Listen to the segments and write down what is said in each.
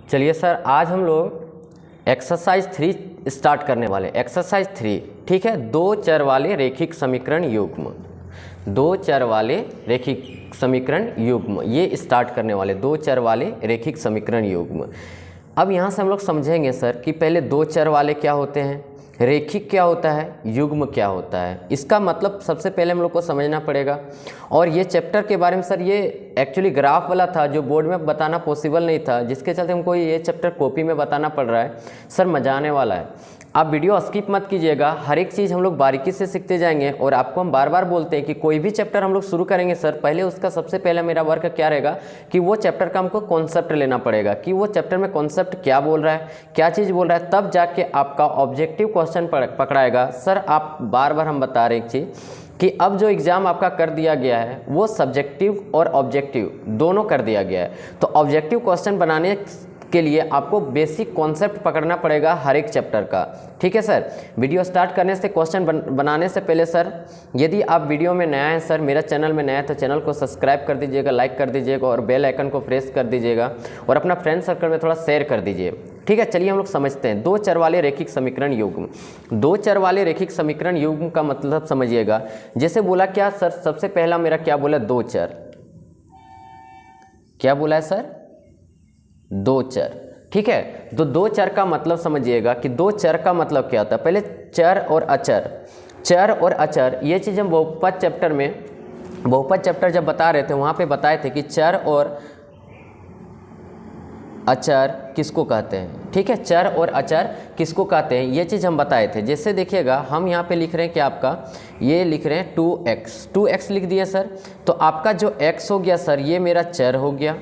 चलिए सर, आज हम लोग एक्सरसाइज 3 स्टार्ट करने वाले। एक्सरसाइज 3, ठीक है। दो चर वाले रेखिक समीकरण युग्म, दो चर वाले रेखिक समीकरण युग्म, ये स्टार्ट करने वाले दो चर वाले रेखिक समीकरण युग्म। अब यहाँ से हम लोग समझेंगे सर कि पहले दो चर वाले क्या होते हैं, रेखिक क्या होता है, युग्म क्या होता है। इसका मतलब सबसे पहले हम लोग को समझना पड़ेगा। और ये चैप्टर के बारे में सर ये एक्चुअली ग्राफ वाला था जो बोर्ड में बताना पॉसिबल नहीं था, जिसके चलते हमको ये चैप्टर कॉपी में बताना पड़ रहा है। सर मजा आने वाला है, आप वीडियो स्किप मत कीजिएगा। हर एक चीज़ हम लोग बारीकी से सीखते जाएंगे। और आपको हम बार बार बोलते हैं कि कोई भी चैप्टर हम लोग शुरू करेंगे सर, पहले उसका सबसे पहला मेरा वर्क क्या रहेगा कि वो चैप्टर का हमको कॉन्सेप्ट लेना पड़ेगा कि वो चैप्टर में कॉन्सेप्ट क्या बोल रहा है, क्या चीज़ बोल रहा है, तब जाके आपका ऑब्जेक्टिव क्वेश्चन पकड़ाएगा। सर आप बार बार हम बता रहे एक चीज़ कि अब जो एग्ज़ाम आपका कर दिया गया है वो सब्जेक्टिव और ऑब्जेक्टिव दोनों कर दिया गया है। तो ऑब्जेक्टिव क्वेश्चन बनाने के लिए आपको बेसिक कॉन्सेप्ट पकड़ना पड़ेगा हर एक चैप्टर का, ठीक है सर। वीडियो स्टार्ट करने से क्वेश्चन बनाने से पहले सर, यदि आप वीडियो में नया हैं सर, मेरा चैनल में नया है तो चैनल को सब्सक्राइब कर दीजिएगा, लाइक कर दीजिएगा और बेल आइकन को प्रेस कर दीजिएगा और अपना फ्रेंड सर्कल में थोड़ा शेयर कर दीजिए, ठीक है। चलिए हम लोग समझते हैं दो चर वाले रेखिक समीकरण युग्म। दो चर वाले रेखिक समीकरण युग्म का मतलब समझिएगा। जैसे बोला क्या सर, सबसे पहला मेरा क्या बोला, दो चर। क्या बोला है सर, दो चर, ठीक है। तो दो चर का मतलब समझिएगा कि दो चर का मतलब क्या होता है। पहले चर और अचर, चर और अचर ये चीज़ हम बहुपद चैप्टर में, बहुपद चैप्टर जब बता रहे थे वहाँ पे बताए थे कि चर और अचर किसको कहते हैं, ठीक है। चर और अचर किसको कहते हैं ये चीज़ हम बताए थे। जैसे देखिएगा हम यहाँ पे लिख रहे हैं कि आपका ये लिख रहे हैं 2x लिख दिया सर। तो आपका जो x हो गया सर ये मेरा चर हो गया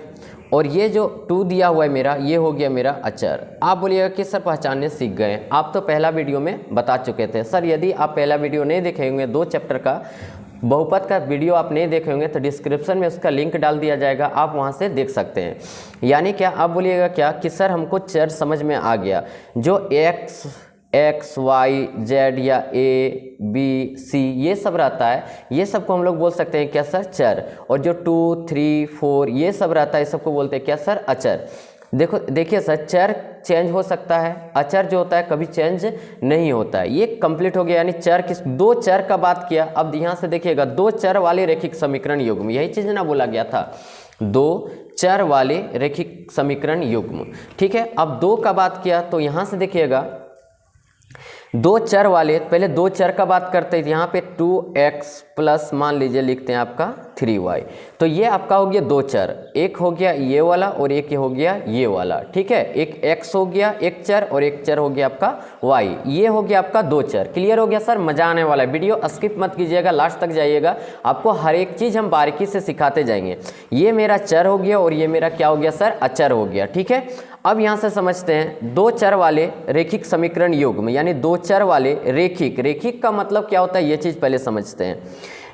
और ये जो 2 दिया हुआ है मेरा ये हो गया मेरा अचर। आप बोलिएगा कि सर पहचानने सीख गए, आप तो पहला वीडियो में बता चुके थे। सर यदि आप पहला वीडियो नहीं देखे होंगे, दो चैप्टर का बहुपद का वीडियो आप नहीं देखे होंगे तो डिस्क्रिप्शन में उसका लिंक डाल दिया जाएगा, आप वहां से देख सकते हैं। यानी क्या आप बोलिएगा क्या कि सर हमको चर समझ में आ गया, जो एक्स वाई जेड या ए बी सी ये सब रहता है, ये सबको हम लोग बोल सकते हैं क्या सर, चर। और जो 2 3 4 ये सब रहता है, ये सबको बोलते हैं क्या सर, अचर। देखिए सर, चर चेंज हो सकता है, अचर जो होता है कभी चेंज नहीं होता है। ये कंप्लीट हो गया, यानी चर किस, दो चर का बात किया। अब यहाँ से देखिएगा दो चर वाले रेखिक समीकरण युग्म, यही चीज़ ना बोला गया था, दो चर वाले रेखिक समीकरण युग्म, ठीक है। अब दो का बात किया तो यहाँ से देखिएगा दो चर वाले, पहले दो चर का बात करते हैं। यहाँ पे 2x प्लस मान लीजिए लिखते हैं आपका 3y, तो ये आपका हो गया दो चर, एक हो गया ये वाला और एक हो गया ये वाला, ठीक है। एक x हो गया एक चर और एक चर हो गया आपका y, ये हो गया आपका दो चर। क्लियर हो गया सर, मजा आने वाला है। वीडियो स्किप मत कीजिएगा, लास्ट तक जाइएगा, आपको हर एक चीज़ हम बारीकी से सिखाते जाएंगे। ये मेरा चर हो गया और ये मेरा क्या हो गया सर, अचर हो गया, ठीक है। अब यहाँ से समझते हैं दो चर वाले रेखिक समीकरण युग्म, यानी दो चर वाले रेखिक। रेखिक का मतलब क्या होता है ये चीज़ पहले समझते हैं।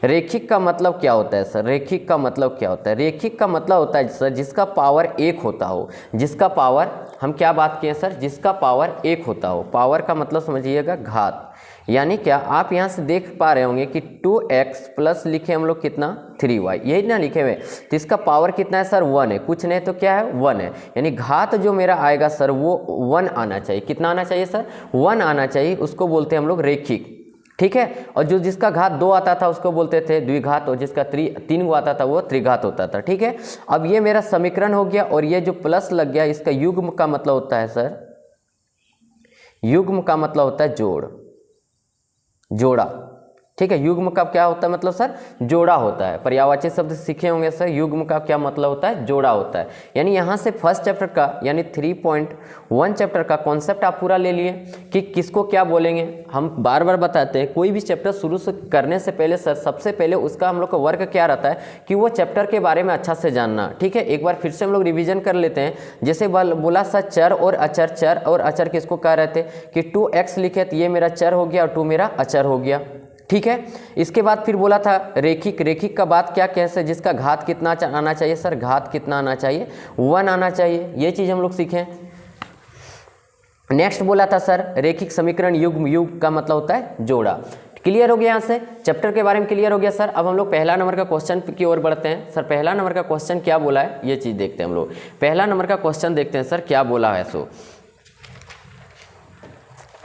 रेखिक का मतलब क्या होता है सर, रेखिक का मतलब क्या होता है, रेखिक का मतलब होता है सर जिसका पावर एक होता हो, जिसका पावर, हम क्या बात किए सर, जिसका पावर एक होता हो। पावर का मतलब समझिएगा घात, यानी क्या आप यहाँ से देख पा रहे होंगे कि 2x प्लस लिखे हम लोग कितना 3y, यही ना लिखे हुए, तो इसका पावर कितना है सर, 1 है, कुछ नहीं तो क्या है 1 है। यानी घात जो मेरा आएगा सर वो 1 आना चाहिए। कितना आना चाहिए सर, 1 आना चाहिए, उसको बोलते हैं हम लोग रेखिक, ठीक है। और जो जिसका घात 2 आता था उसको बोलते थे द्विघात, और जिसका 3 को आता था वो त्रिघात होता था, ठीक है। अब ये मेरा समीकरण हो गया और ये जो प्लस लग गया इसका युग्म का मतलब होता है सर, युग्म का मतलब होता है जोड़, जोड़ा, ठीक है। युग्म का क्या होता है मतलब सर, जोड़ा होता है। पर्यायवाची शब्द सीखे होंगे सर, युग्म का क्या मतलब होता है, जोड़ा होता है। यानी यहाँ से फर्स्ट चैप्टर का यानी 3.1 चैप्टर का कॉन्सेप्ट आप पूरा ले लिए कि किसको क्या बोलेंगे। हम बार बार बताते हैं कोई भी चैप्टर शुरू से करने से पहले सर, सबसे पहले उसका हम लोग का वर्क क्या रहता है कि वो चैप्टर के बारे में अच्छा से जानना, ठीक है। एक बार फिर से हम लोग रिविजन कर लेते हैं। जैसे बोला सर चर और अचर, चर और अचर किसको कह रहे थे कि 2x लिखे तो ये मेरा चर हो गया और 2 मेरा अचर हो गया, ठीक है। इसके बाद फिर बोला था रेखिक, रेखिक का बात क्या कैसे, जिसका घात कितना आना चाहिए सर, घात कितना आना चाहिए, 1 आना चाहिए, ये चीज़ हम लोग सीखें। नेक्स्ट बोला था सर रेखिक समीकरण युग्म, युग्म का मतलब होता है जोड़ा। क्लियर हो गया, यहाँ से चैप्टर के बारे में क्लियर हो गया सर। अब हम लोग पहला नंबर का क्वेश्चन की ओर बढ़ते हैं। सर पहला नंबर का क्वेश्चन क्या बोला है ये चीज़ देखते हैं हम लोग। पहला नंबर का क्वेश्चन देखते हैं सर क्या बोला है। सो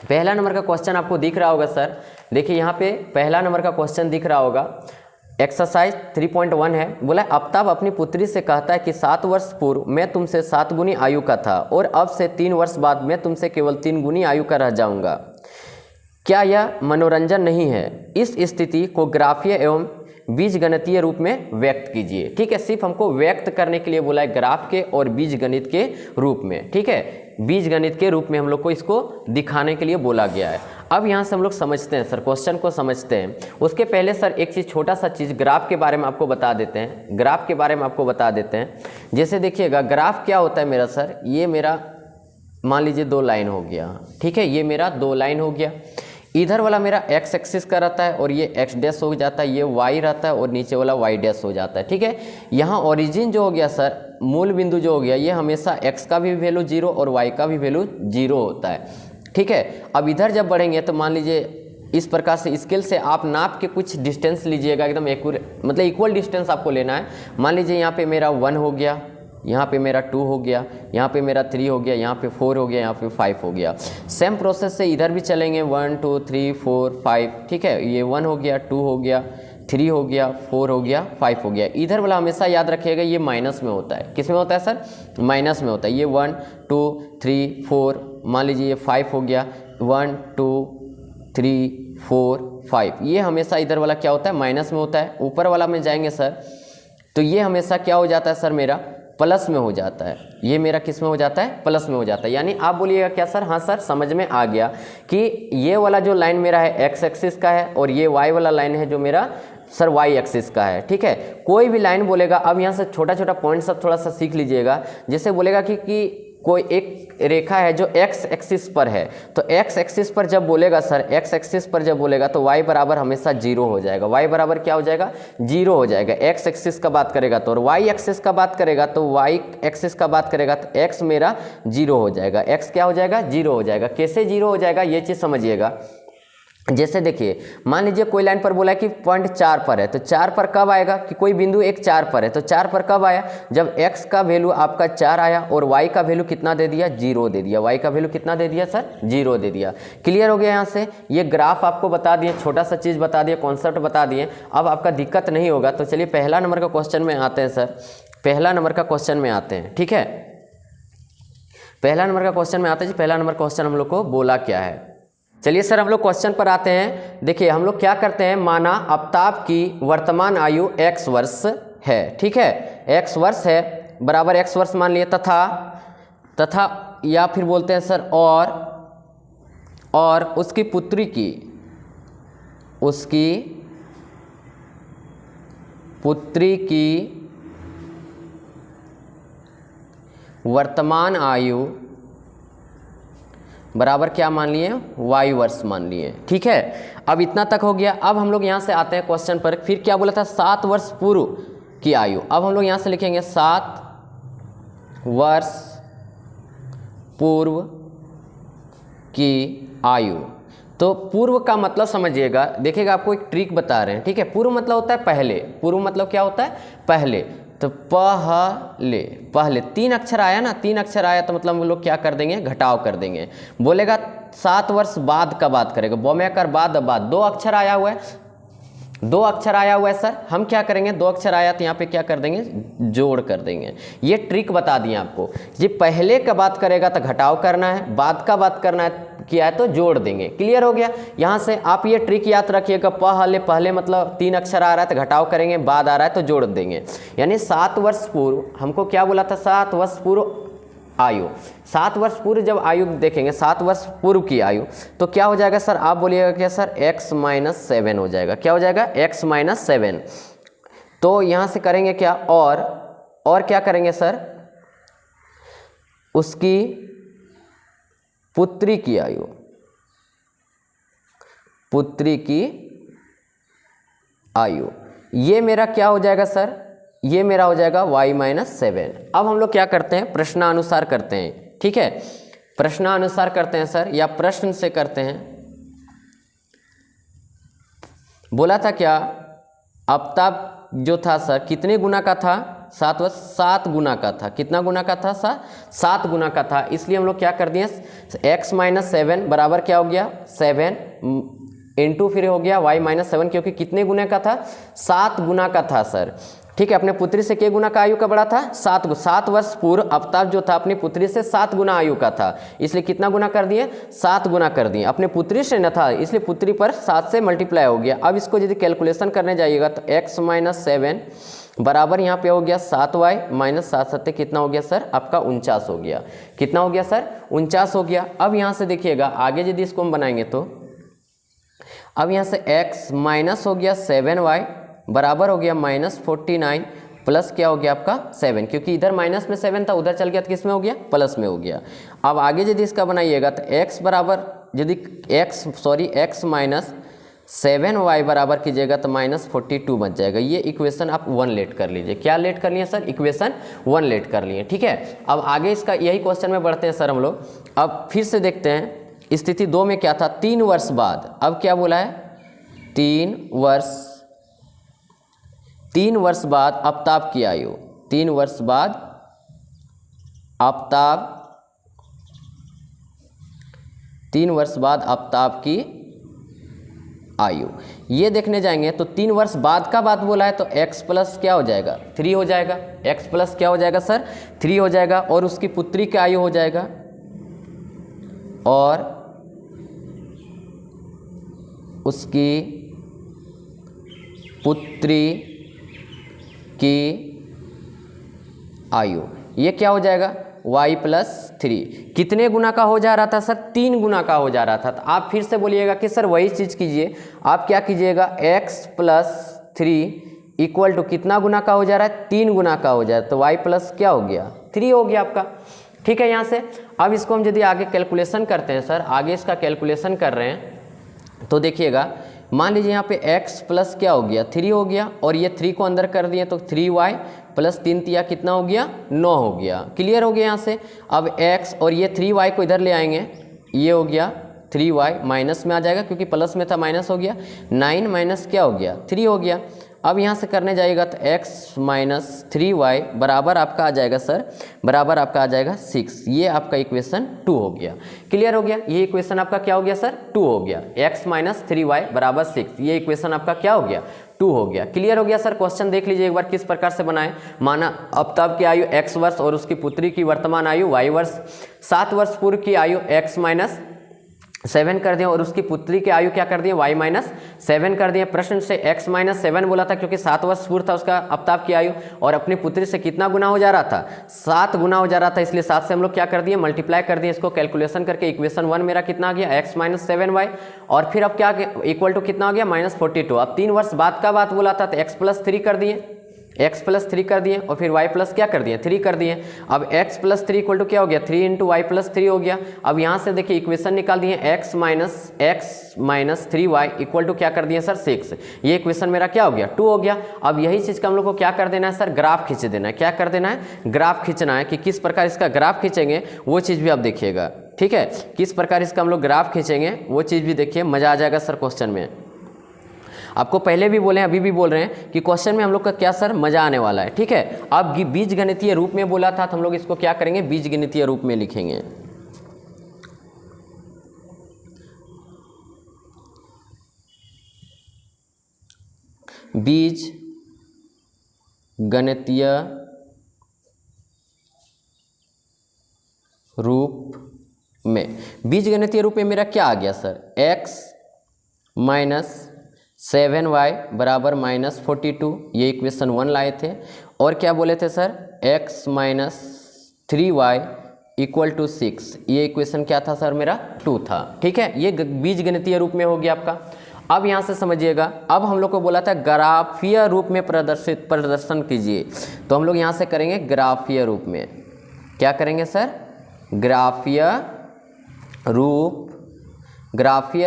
पहला नंबर का क्वेश्चन आपको दिख रहा होगा सर, देखिए यहाँ पे पहला नंबर का क्वेश्चन दिख रहा होगा, एक्सरसाइज 3.1 है। बोला आफ्ताब अपनी पुत्री से कहता है कि 7 वर्ष पूर्व मैं तुमसे 7 गुनी आयु का था और अब से 3 वर्ष बाद मैं तुमसे केवल 3 गुनी आयु का रह जाऊंगा। क्या यह मनोरंजन नहीं है? इस स्थिति को ग्राफीय एवं बीजगणितीय रूप में व्यक्त कीजिए। ठीक है, सिर्फ हमको व्यक्त करने के लिए बोला है, ग्राफ के और बीजगणित के रूप में। ठीक है, बीजगणित के रूप में हम लोग को इसको दिखाने के लिए बोला गया है। अब यहाँ से हम लोग समझते हैं सर, क्वेश्चन को समझते हैं। उसके पहले सर एक चीज़, छोटा सा चीज़ ग्राफ के बारे में आपको बता देते हैं। ग्राफ के बारे में आपको बता देते हैं। जैसे देखिएगा ग्राफ क्या होता है मेरा सर, ये मेरा मान लीजिए 2 लाइन हो गया। ठीक है, ये मेरा 2 लाइन हो गया। इधर वाला मेरा एक्स एक्सिस का रहता है और ये एक्स डैश हो जाता है, ये वाई रहता है और नीचे वाला वाई डैश हो जाता है। ठीक है, यहाँ ओरिजिन जो हो गया सर, मूल बिंदु जो हो गया, ये हमेशा एक्स का भी वैल्यू 0 और वाई का भी वैल्यू 0 होता है। ठीक है, अब इधर जब बढ़ेंगे तो मान लीजिए इस प्रकार से स्केल से आप नाप के कुछ डिस्टेंस लीजिएगा, एकदम मतलब इक्वल डिस्टेंस आपको लेना है। मान लीजिए यहाँ पे मेरा 1 हो गया, यहाँ पे मेरा 2 हो गया, यहाँ पे मेरा 3 हो गया, यहाँ पे 4 हो गया, यहाँ पे 5 हो गया। सेम प्रोसेस से इधर भी चलेंगे, 1 2 3 4 5। ठीक है, ये 1 हो गया, 2 हो गया, 3 हो गया, 4 हो गया, 5 हो गया। इधर वाला हमेशा याद रखिएगा ये माइनस में होता है। किस में होता है सर? माइनस में होता है। ये 1 2 3 4, मान लीजिए ये 5 हो गया, 1 2 3 4 5, ये हमेशा इधर वाला क्या होता है? माइनस में होता है। ऊपर वाला में जाएंगे सर तो ये हमेशा क्या हो जाता है सर? मेरा प्लस में हो जाता है। ये मेरा किस में हो जाता है? प्लस में हो जाता है। यानी आप बोलिएगा क्या सर? हाँ सर, समझ में आ गया कि ये वाला जो लाइन मेरा है एक्स एक्सिस का है और ये वाई वाला लाइन है जो मेरा सर वाई एक्सिस का है। ठीक है, कोई भी लाइन बोलेगा, अब यहाँ से छोटा छोटा पॉइंट सब थोड़ा सा सीख लीजिएगा। जैसे बोलेगा कि कोई एक रेखा है जो एक्स एक्सिस पर है, तो एक्स एक्सिस पर जब बोलेगा सर, एक्स एक्सिस पर जब बोलेगा तो y बराबर हमेशा 0 हो जाएगा। y बराबर क्या हो जाएगा? 0 हो जाएगा। एक्स एक्सिस का बात करेगा तो, और y एक्सिस का बात करेगा तो, y एक्सिस का बात करेगा तो x मेरा 0 हो जाएगा। x क्या हो जाएगा? 0 हो जाएगा। कैसे 0 हो जाएगा ये चीज़ समझिएगा। जैसे देखिए, मान लीजिए कोई लाइन पर बोला है कि पॉइंट 4 पर है, तो 4 पर कब आएगा? कि कोई बिंदु एक 4 पर है, तो 4 पर कब आया? जब x का वैल्यू आपका 4 आया और y का वैल्यू कितना दे दिया? 0 दे दिया। y का वैल्यू कितना दे दिया सर? 0 दे दिया। क्लियर हो गया? यहाँ से ये ग्राफ आपको बता दिए, छोटा सा चीज़ बता दिए, कॉन्सेप्ट बता दिए। अब आपका दिक्कत नहीं होगा। तो चलिए पहला नंबर का क्वेश्चन में आते हैं सर। पहला नंबर का क्वेश्चन में आते हैं। ठीक है, पहला नंबर का क्वेश्चन में आते हैं। पहला नंबर क्वेश्चन हम लोग को बोला क्या है? चलिए सर हम लोग क्वेश्चन पर आते हैं। देखिए हम लोग क्या करते हैं, माना आफ्ताब की वर्तमान आयु x वर्ष है। ठीक है, x वर्ष है बराबर x वर्ष मान लिए, तथा या फिर बोलते हैं सर और उसकी पुत्री की वर्तमान आयु बराबर क्या मान लिए? y वर्ष मान लिए। ठीक है, अब इतना तक हो गया। अब हम लोग यहाँ से आते हैं क्वेश्चन पर। फिर क्या बोला था? 7 वर्ष पूर्व की आयु। अब हम लोग यहाँ से लिखेंगे 7 वर्ष पूर्व की आयु। तो पूर्व का मतलब समझिएगा, देखिएगा आपको एक ट्रिक बता रहे हैं। ठीक है, पूर्व मतलब होता है पहले। पूर्व मतलब क्या होता है? पहले। तो पहले 3 अक्षर आया ना, 3 अक्षर आया तो मतलब हम लोग क्या कर देंगे? घटाव कर देंगे। बोलेगा 7 वर्ष बाद का बात करेगा, बोमेकर बाद 2 अक्षर आया हुआ है, 2 अक्षर आया हुआ है सर। हम क्या करेंगे? 2 अक्षर आया तो यहाँ पे क्या कर देंगे? जोड़ कर देंगे। ये ट्रिक बता दिए आपको। जी पहले का बात करेगा तो घटाव करना है, बाद का बात करना है किया है तो जोड़ देंगे। क्लियर हो गया? यहाँ से आप ये ट्रिक याद रखिएगा। पहले मतलब 3 अक्षर आ रहा है तो घटाव करेंगे, बाद आ रहा है तो जोड़ देंगे। यानी 7 वर्ष पूर्व हमको क्या बोला था? 7 वर्ष पूर्व आयु। 7 वर्ष पूर्व जब आयु देखेंगे, 7 वर्ष पूर्व की आयु, तो क्या हो जाएगा सर? आप बोलिएगा क्या सर? x-7 हो जाएगा। क्या हो जाएगा? x-7। तो यहाँ से करेंगे क्या? और क्या करेंगे सर? उसकी पुत्री की आयु, पुत्री की आयु, ये मेरा क्या हो जाएगा सर? ये मेरा हो जाएगा y-7। अब हम लोग क्या करते हैं? प्रश्नानुसार करते हैं। ठीक है, प्रश्नानुसार करते हैं सर, या प्रश्न से करते हैं। बोला था क्या, आफ्ताब जो था सर कितने गुना का था, 7 गुना का था। कितना गुना का था सर, 7 गुना का था। इसलिए हम लोग क्या कर दिए, x माइनस 7 बराबर क्या हो गया, 7 इंटू फिर हो गया y माइनस 7, क्योंकि कितने गुना का था, 7 गुना का था सर। ठीक है, अपने पुत्री से क्या गुना का आयु का बड़ा था, 7 वर्ष पूर्व आफ्ताब जो था अपनी पुत्री से 7 गुना आयु का था, इसलिए कितना गुना कर दिए, 7 गुना कर दिए। अपने पुत्री से न था, इसलिए पुत्री पर 7 से मल्टीप्लाई हो गया। अब इसको यदि कैलकुलेशन करने जाइएगा तो x माइनस 7 बराबर यहाँ पे हो गया 7y माइनस 7 कितना हो गया सर, आपका 49 हो गया। कितना हो गया सर, 49 हो गया। अब यहाँ से देखिएगा आगे यदि इसको हम बनाएंगे तो अब यहाँ से x माइनस हो गया 7y बराबर हो गया माइनस 49 प्लस क्या हो गया आपका 7, क्योंकि इधर माइनस में 7 था, उधर चल गया तो किस में हो गया, प्लस में हो गया। अब आगे यदि इसका बनाइएगा तो x बराबर यदि x माइनस 7y बराबर कीजिएगा तो माइनस 42 बच जाएगा। ये इक्वेशन आप 1 लेट कर लीजिए। क्या लेट कर लिए सर, इक्वेशन 1 लेट कर लिए। ठीक है, अब आगे इसका यही क्वेश्चन में बढ़ते हैं सर हम लोग। अब फिर से देखते हैं स्थिति 2 में क्या था, 3 वर्ष बाद। अब क्या बोला है, 3 वर्ष बाद आफ्ताब की आयु, 3 वर्ष बाद आफ्ताब, 3 वर्ष बाद आफ्ताब की आयु। ये देखने जाएंगे तो 3 वर्ष बाद का बात बोला है तो x प्लस क्या हो जाएगा, 3 हो जाएगा। x प्लस क्या हो जाएगा सर, 3 हो जाएगा। और उसकी पुत्री की आयु हो जाएगा, और उसकी पुत्री की आयु, ये क्या हो जाएगा, y प्लस 3। कितने गुना का हो जा रहा था सर, 3 गुना का हो जा रहा था। तो आप फिर से बोलिएगा कि सर वही चीज़ कीजिए, आप क्या कीजिएगा, x प्लस 3 इक्वल टू कितना गुना का हो जा रहा है, 3 गुना का हो जा रहा है, तो y प्लस क्या हो गया, 3 हो गया आपका। ठीक है, यहाँ से अब इसको हम यदि आगे कैलकुलेशन करते हैं सर, आगे इसका कैलकुलेशन कर रहे हैं तो देखिएगा, मान लीजिए यहाँ पे x प्लस क्या हो गया, 3 हो गया, और ये 3 को अंदर कर दिए तो 3y प्लस 3 तिया कितना हो गया, 9 हो गया। क्लियर हो गया यहाँ से। अब x और ये 3y को इधर ले आएंगे, ये हो गया 3y माइनस में आ जाएगा क्योंकि प्लस में था, माइनस हो गया, 9 माइनस क्या हो गया, 3 हो गया। अब यहाँ से करने जाइएगा तो x माइनस 3y बराबर आपका आ जाएगा सर, बराबर आपका आ जाएगा 6। ये आपका इक्वेशन 2 हो गया। क्लियर हो गया, ये इक्वेशन आपका क्या हो गया सर, 2 हो गया। x माइनस 3y बराबर 6, ये इक्वेशन आपका क्या हो गया, 2 हो गया। क्लियर हो गया सर। क्वेश्चन देख लीजिए एक बार किस प्रकार से बनाए। माना आफ्ताब की आयु x वर्ष और उसकी पुत्री की वर्तमान आयु y वर्ष, 7 वर्ष पूर्व की आयु x माइनस 7 कर दिए और उसकी पुत्री की आयु क्या कर दिए, y माइनस 7 कर दिए। प्रश्न से x माइनस 7 बोला था क्योंकि 7 वर्ष पूर्व था उसका आफ्ताब की आयु, और अपनी पुत्री से कितना गुना हो जा रहा था, 7 गुना हो जा रहा था, इसलिए 7 से हम लोग क्या कर दिए, मल्टीप्लाई कर दिए। इसको कैलकुलेशन करके इक्वेशन 1 मेरा कितना आ गया, x माइनस 7y, और फिर अब क्या इक्वल टू कितना हो गया, माइनस 42। अब 3 वर्ष बाद का बात बोला था तो x प्लस 3 कर दिए, x प्लस 3 कर दिए, और फिर y प्लस क्या कर दिए, 3 कर दिए। अब x प्लस 3 इक्वल टू क्या हो गया, 3 इंटू वाई प्लस 3 हो गया। अब यहाँ से देखिए इक्वेशन निकाल दिए, x minus 3y equal to क्या कर दिए सर, 6। ये इक्वेशन मेरा क्या हो गया, 2 हो गया। अब यही चीज़ का हम लोग को क्या कर देना है सर, ग्राफ खींच देना है। क्या कर देना है, ग्राफ खींचना है। कि किस प्रकार इसका ग्राफ खींचेंगे वो चीज़ भी आप देखिएगा। ठीक है, किस प्रकार इसका हम लोग ग्राफ खींचेंगे वो चीज़ भी देखिए, मज़ा आ जाएगा सर क्वेश्चन में। आपको पहले भी बोले हैं, अभी भी बोल रहे हैं कि क्वेश्चन में हम लोग का क्या सर, मजा आने वाला है। ठीक है, अब बीज गणितीय रूप में बोला था तो हम लोग इसको क्या करेंगे, बीज गणितीय रूप में लिखेंगे। बीज गणितीय रूप में, बीज गणितीय रूप में मेरा क्या आ गया सर, x माइनस 7y बराबर माइनस 42, ये इक्वेशन 1 लाए थे। और क्या बोले थे sir, x minus 3y equal to 6, ये इक्वेशन क्या था सर, मेरा 2 था। ठीक है, ये बीज गणितीय रूप में हो गया आपका। अब यहाँ से समझिएगा, अब हम लोग को बोला था ग्राफीय रूप में प्रदर्शन कीजिए, तो हम लोग यहाँ से करेंगे ग्राफीय रूप में। क्या करेंगे सर, ग्राफीय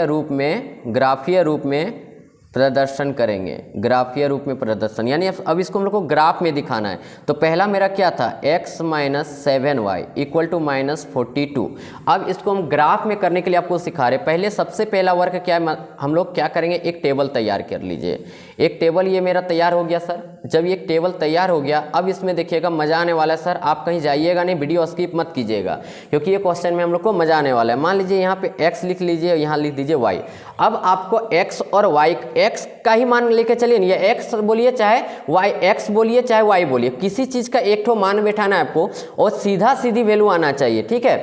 रूप में प्रदर्शन करेंगे, ग्राफीय रूप में प्रदर्शन, यानी अब इसको हम लोग को ग्राफ में दिखाना है। तो पहला मेरा क्या था, x minus 7y equal to minus 42। अब इसको हम ग्राफ में करने के लिए आपको सिखा रहे हैं। पहले सबसे पहला वर्क क्या है, हम लोग क्या करेंगे, एक टेबल तैयार कर लीजिए। एक टेबल ये मेरा तैयार हो गया सर। जब ये टेबल तैयार हो गया, अब इसमें देखिएगा मजा आने वाला है सर। आप कहीं जाइएगा नहीं, वीडियो स्किप मत कीजिएगा, क्योंकि ये क्वेश्चन में हम लोग को मजा आने वाला है। मान लीजिए यहाँ पे x लिख लीजिए, यहाँ लिख दीजिए y। अब आपको x और y, x का ही मान लेके चलिए, ये x बोलिए चाहे y, x बोलिए चाहे y बोलिए, किसी चीज का एक ठो मान बैठाना है आपको और सीधा सीधी वैल्यू आना चाहिए, ठीक है।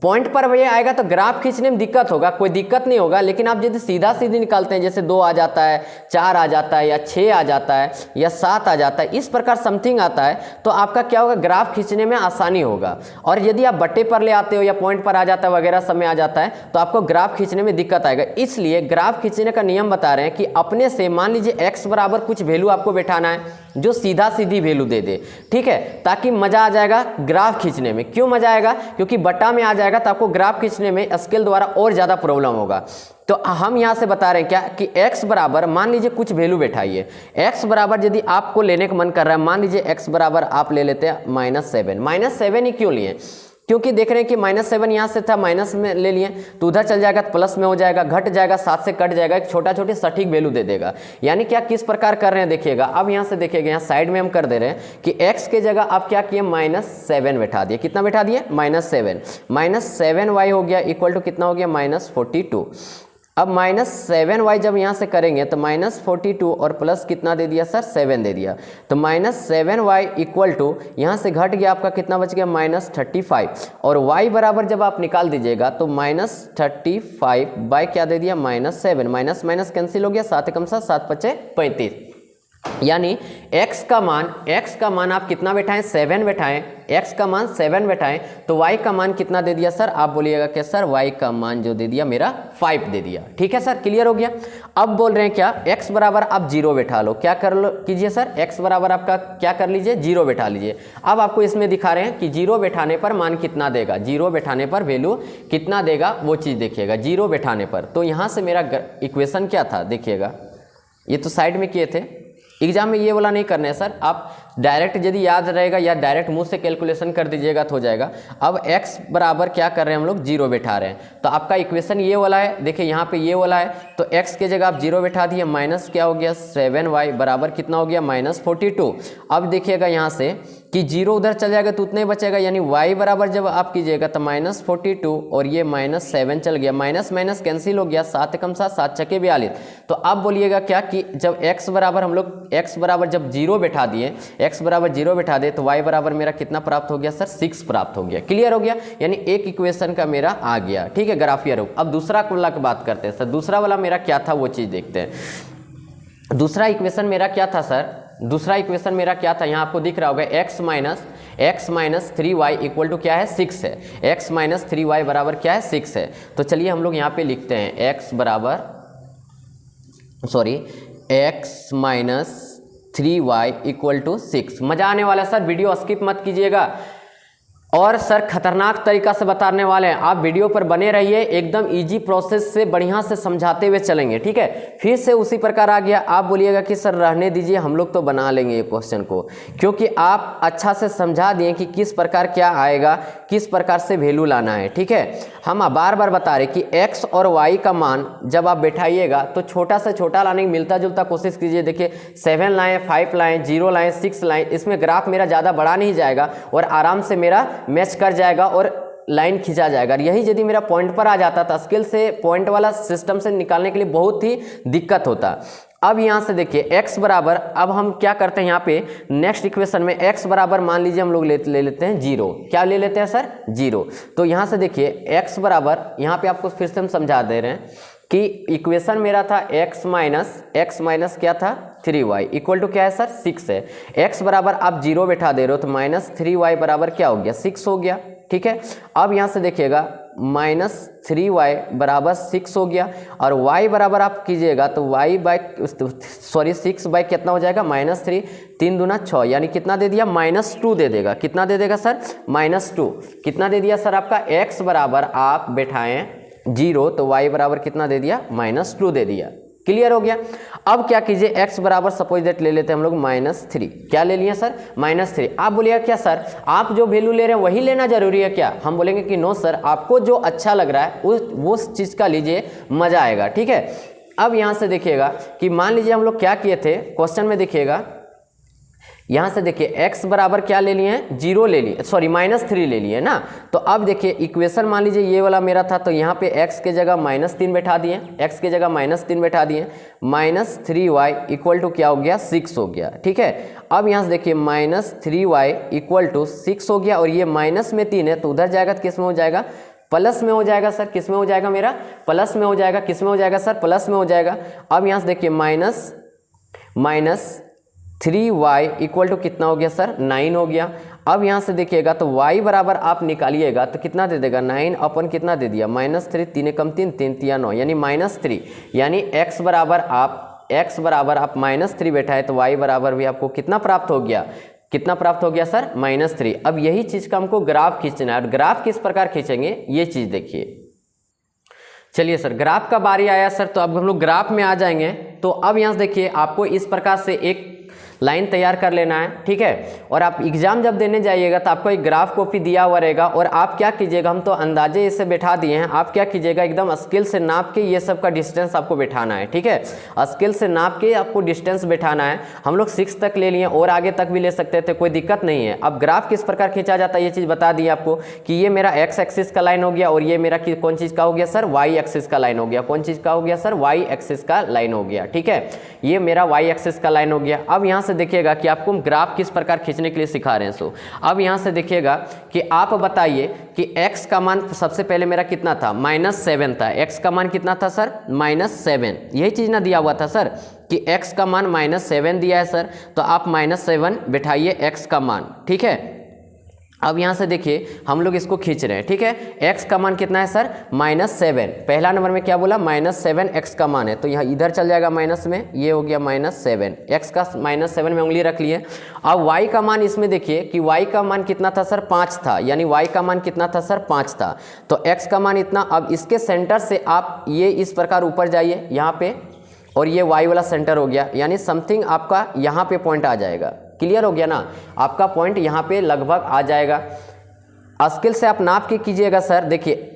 पॉइंट पर ये आएगा तो ग्राफ खींचने में दिक्कत होगा, कोई दिक्कत नहीं होगा। लेकिन आप यदि सीधा सीधी निकालते हैं, जैसे 2 आ जाता है, 4 आ जाता है, या 6 आ जाता है, या 7 आ जाता है, इस प्रकार समथिंग आता है, तो आपका क्या होगा, ग्राफ खींचने में आसानी होगा। और यदि आप बट्टे पर ले आते हो या पॉइंट पर आ जाता है वगैरह समय आ जाता है, तो आपको ग्राफ खींचने में दिक्कत आएगा। इसलिए ग्राफ खींचने का नियम बता रहे हैं कि अपने से मान लीजिए x बराबर कुछ वैल्यू आपको बैठाना है जो सीधा सीधी वैल्यू दे दे, ठीक है, ताकि मजा आ जाएगा ग्राफ खींचने में। क्यों मजा आएगा, क्योंकि बट्टा में आ जाएगा तो आपको ग्राफ खींचने में स्केल द्वारा और ज्यादा प्रॉब्लम होगा। तो हम यहां से बता रहे हैं क्या कि x बराबर मान लीजिए कुछ वैल्यू बैठाइए। x बराबर यदि आपको लेने का मन कर रहा है, मान लीजिए x बराबर आप ले लेते हैं -7। -7 ही क्यों लिए, क्योंकि देख रहे हैं कि -7 यहाँ से था, माइनस में ले लिए तो उधर चल जाएगा तो प्लस में हो जाएगा, घट जाएगा 7 से कट जाएगा, एक छोटा छोटी सटीक वैल्यू दे देगा। यानी क्या किस प्रकार कर रहे हैं देखिएगा। अब यहाँ से देखिएगा, यहाँ साइड में हम कर दे रहे हैं कि x के जगह आप क्या किए, -7 बैठा दिए। कितना बैठा दिए, -7। -7y हो गया इक्वल टू कितना हो गया, -42। अब -7y जब यहाँ से करेंगे तो -42 और प्लस कितना दे दिया सर, 7 दे दिया। तो -7y इक्वल टू यहाँ से घट गया आपका कितना बच गया, -35। और y बराबर जब आप निकाल दीजिएगा तो -35 बाय क्या दे दिया, -7। माइनस माइनस कैंसिल हो गया, 7 कम 7, 7 पचे 35। यानी x का मान आप कितना बैठाएं, 7 बैठाएं। x का मान 7 बैठाएं तो y का मान कितना दे दिया सर, आप बोलिएगा क्या सर, y का मान जो दे दिया मेरा 5 दे दिया। ठीक है सर, क्लियर हो गया। अब बोल रहे हैं क्या, x बराबर आप 0 बैठा लो। क्या कर लो कीजिए सर, x बराबर आपका क्या कर लीजिए, 0 बैठा लीजिए। अब आपको इसमें दिखा रहे हैं कि 0 बैठाने पर मान कितना देगा, 0 बैठाने पर वैल्यू कितना देगा वो चीज़ देखिएगा 0 बैठाने पर। तो यहाँ से मेरा इक्वेशन क्या था देखिएगा, ये तो साइड में किए थे, एग्जाम में ये वाला नहीं करना है सर। आप डायरेक्ट यदि याद रहेगा या डायरेक्ट मुंह से कैलकुलेशन कर दीजिएगा तो हो जाएगा। अब x बराबर क्या कर रहे हैं हम लोग, 0 बैठा रहे हैं। तो आपका इक्वेशन ये वाला है, देखिए यहाँ पे ये वाला है, तो x के जगह आप 0 बैठा दिए, माइनस क्या हो गया 7y बराबर कितना हो गया, -42। अब देखिएगा यहाँ से कि 0 उधर चल जाएगा तो उतना ही बचेगा, यानी y बराबर जब आप कीजिएगा तो -42 और ये -7 चल गया, माइनस माइनस कैंसिल हो गया, 7 कम 7, 7 छके 42। तो अब बोलिएगा क्या कि जब x बराबर हम लोग x बराबर जब 0 बैठा दिए, x बराबर 0 बैठा दे तो y बराबर मेरा कितना प्राप्त हो गया सर, 6 प्राप्त हो गया। क्लियर हो गया, यानी एक इक्वेशन का मेरा आ गया। ठीक है, ग्राफीय रूप। अब दूसरा वाला की बात करते हैं सर, दूसरा वाला मेरा क्या था वो चीज़ देखते हैं। दूसरा इक्वेशन मेरा क्या था सर, दूसरा इक्वेशन मेरा क्या था, यहाँ आपको दिख रहा होगा x minus 3y equal to क्या है, 6 है। x माइनस 3y बराबर क्या है, 6 है। तो चलिए हम लोग यहाँ पे लिखते हैं x minus 3y equal to 6। मजा आने वाला है सर, वीडियो स्किप मत कीजिएगा। और सर खतरनाक तरीका से बताने वाले हैं, आप वीडियो पर बने रहिए, एकदम इजी प्रोसेस से बढ़िया से समझाते हुए चलेंगे। ठीक है, फिर से उसी प्रकार आ गया, आप बोलिएगा कि सर रहने दीजिए, हम लोग तो बना लेंगे ये क्वेश्चन को, क्योंकि आप अच्छा से समझा दिए कि किस प्रकार क्या आएगा, किस प्रकार से वैल्यू लाना है। ठीक है, हम बार बार बता रहे कि x और y का मान जब आप बैठाइएगा तो छोटा से छोटा लाने की मिलता जुलता कोशिश कीजिए। देखिए 7 लाएँ, 5 लाएँ, 0 लाएँ, 6 लाएँ, इसमें ग्राफ मेरा ज़्यादा बड़ा नहीं जाएगा और आराम से मेरा मैच कर जाएगा और लाइन खींचा जाएगा। यही यदि मेरा पॉइंट पर आ जाता तो स्केल से पॉइंट वाला सिस्टम से निकालने के लिए बहुत ही दिक्कत होता। अब यहाँ से देखिए x बराबर, अब हम क्या करते हैं यहाँ पे नेक्स्ट इक्वेशन में x बराबर मान लीजिए हम लोग ले लेते हैं 0। क्या ले लेते हैं सर, 0। तो यहाँ से देखिए x बराबर, यहाँ पे आपको फिर से हम समझा दे रहे हैं कि इक्वेशन मेरा था x माइनस क्या था 3y इक्वल टू क्या है सर, 6 है। x बराबर आप 0 बैठा दे रहे हो तो -3y बराबर क्या हो गया, 6 हो गया। ठीक है, अब यहाँ से देखिएगा -3y बराबर 6 हो गया और y बराबर आप कीजिएगा तो -6 बाई कितना हो जाएगा, -3, 3 दूना 6, यानी कितना दे दिया, -2 दे देगा। कितना दे देगा सर, -2। कितना दे दिया सर आपका, x बराबर आप बैठाएं 0 तो y बराबर कितना दे दिया, -2 दे दिया। क्लियर हो गया। अब क्या कीजिए, x बराबर सपोज दैट ले लेते हैं हम लोग -3। क्या ले लिए सर? -3। आप बोलिएगा क्या सर आप जो वैल्यू ले रहे हैं वही लेना जरूरी है क्या? हम बोलेंगे कि नो सर, आपको जो अच्छा लग रहा है वो चीज़ का लीजिए, मज़ा आएगा। ठीक है, अब यहाँ से देखिएगा कि मान लीजिए हम लोग क्या किए थे क्वेश्चन में, देखिएगा यहाँ से देखिए x बराबर क्या ले लिए हैं, 0 ले लिए, सॉरी -3 ले लिए ना। तो अब देखिए इक्वेशन मान लीजिए ये वाला मेरा था, तो यहाँ पे x के जगह -3 बैठा दिए, x के जगह -3 बैठा दिए, -3y इक्वल टू क्या हो गया, 6 हो गया। ठीक है, अब यहाँ से देखिए -3y इक्वल टू 6 हो गया, और ये माइनस में 3 है तो उधर जाएगा तो किस में हो जाएगा, प्लस में हो जाएगा सर। किस में हो जाएगा मेरा, प्लस में हो जाएगा। किस में हो जाएगा सर, प्लस में हो जाएगा। अब यहाँ से देखिए -3y इक्वल टू कितना हो गया सर, 9 हो गया। अब यहाँ से देखिएगा तो y बराबर आप निकालिएगा तो कितना दे देगा, 9 अपन कितना दे दिया, -3, 3 कम 3, 3 3 9, यानी -3, यानी x बराबर आप -3 बैठा है तो y बराबर भी आपको कितना प्राप्त हो गया, कितना प्राप्त हो गया सर, -3। अब यही चीज़ का हमको ग्राफ खींचना है, और ग्राफ किस प्रकार खींचेंगे ये चीज़ देखिए। चलिए सर, ग्राफ का बारी आया सर, तो अब हम लोग ग्राफ में आ जाएंगे। तो अब यहाँ से देखिए आपको इस प्रकार से एक लाइन तैयार कर लेना है। ठीक है, और आप एग्जाम जब देने जाइएगा तो आपको एक ग्राफ कॉपी दिया हुआ रहेगा, और आप क्या कीजिएगा, हम तो अंदाजे इसे बैठा दिए हैं, आप क्या कीजिएगा एकदम स्केल से नाप के ये सब का डिस्टेंस आपको बैठाना है। ठीक है, स्केल से नाप के आपको डिस्टेंस बैठाना है। हम लोग 6 तक ले लिए और आगे तक भी ले सकते थे, कोई दिक्कत नहीं है। अब ग्राफ किस प्रकार खींचा जाता है ये चीज़ बता दी आपको कि ये मेरा x एक्सिस का लाइन हो गया, और ये मेरा कौन चीज़ का हो गया सर, y एक्सिस का लाइन हो गया। कौन चीज़ का हो गया सर, y एक्सिस का लाइन हो गया। ठीक है, ये मेरा y एक्सिस का लाइन हो गया। अब यहाँ से देखिएगा कि आपको हम ग्राफ किस प्रकार खींचने के लिए सिखा रहे हैं। सो अब यहाँ से देखिएगा कि आप बताइए कि x का मान सबसे पहले मेरा कितना था, -7 था। x का मान कितना था सर, -7। यही चीज़ ना दिया हुआ था सर कि x का मान -7 दिया है सर, तो आप -7 बैठाइए x का मान। ठीक है, अब यहाँ से देखिए हम लोग इसको खींच रहे हैं। ठीक है, x का मान कितना है सर, -7। पहला नंबर में क्या बोला, -7 x का मान है, तो यहाँ इधर चल जाएगा माइनस में, ये हो गया -7, x का -7 में उंगली रख लिए। अब y का मान इसमें देखिए कि y का मान कितना था सर, 5 था, यानी y का मान कितना था सर, 5 था, तो x का मान इतना। अब इसके सेंटर से आप ये इस प्रकार ऊपर जाइए यहाँ पे, और ये y वाला सेंटर हो गया, यानी समथिंग आपका यहाँ पे पॉइंट आ जाएगा। क्लियर हो गया ना, आपका पॉइंट यहाँ पे लगभग आ जाएगा। स्केल से आप नाप के कीजिएगा सर। देखिए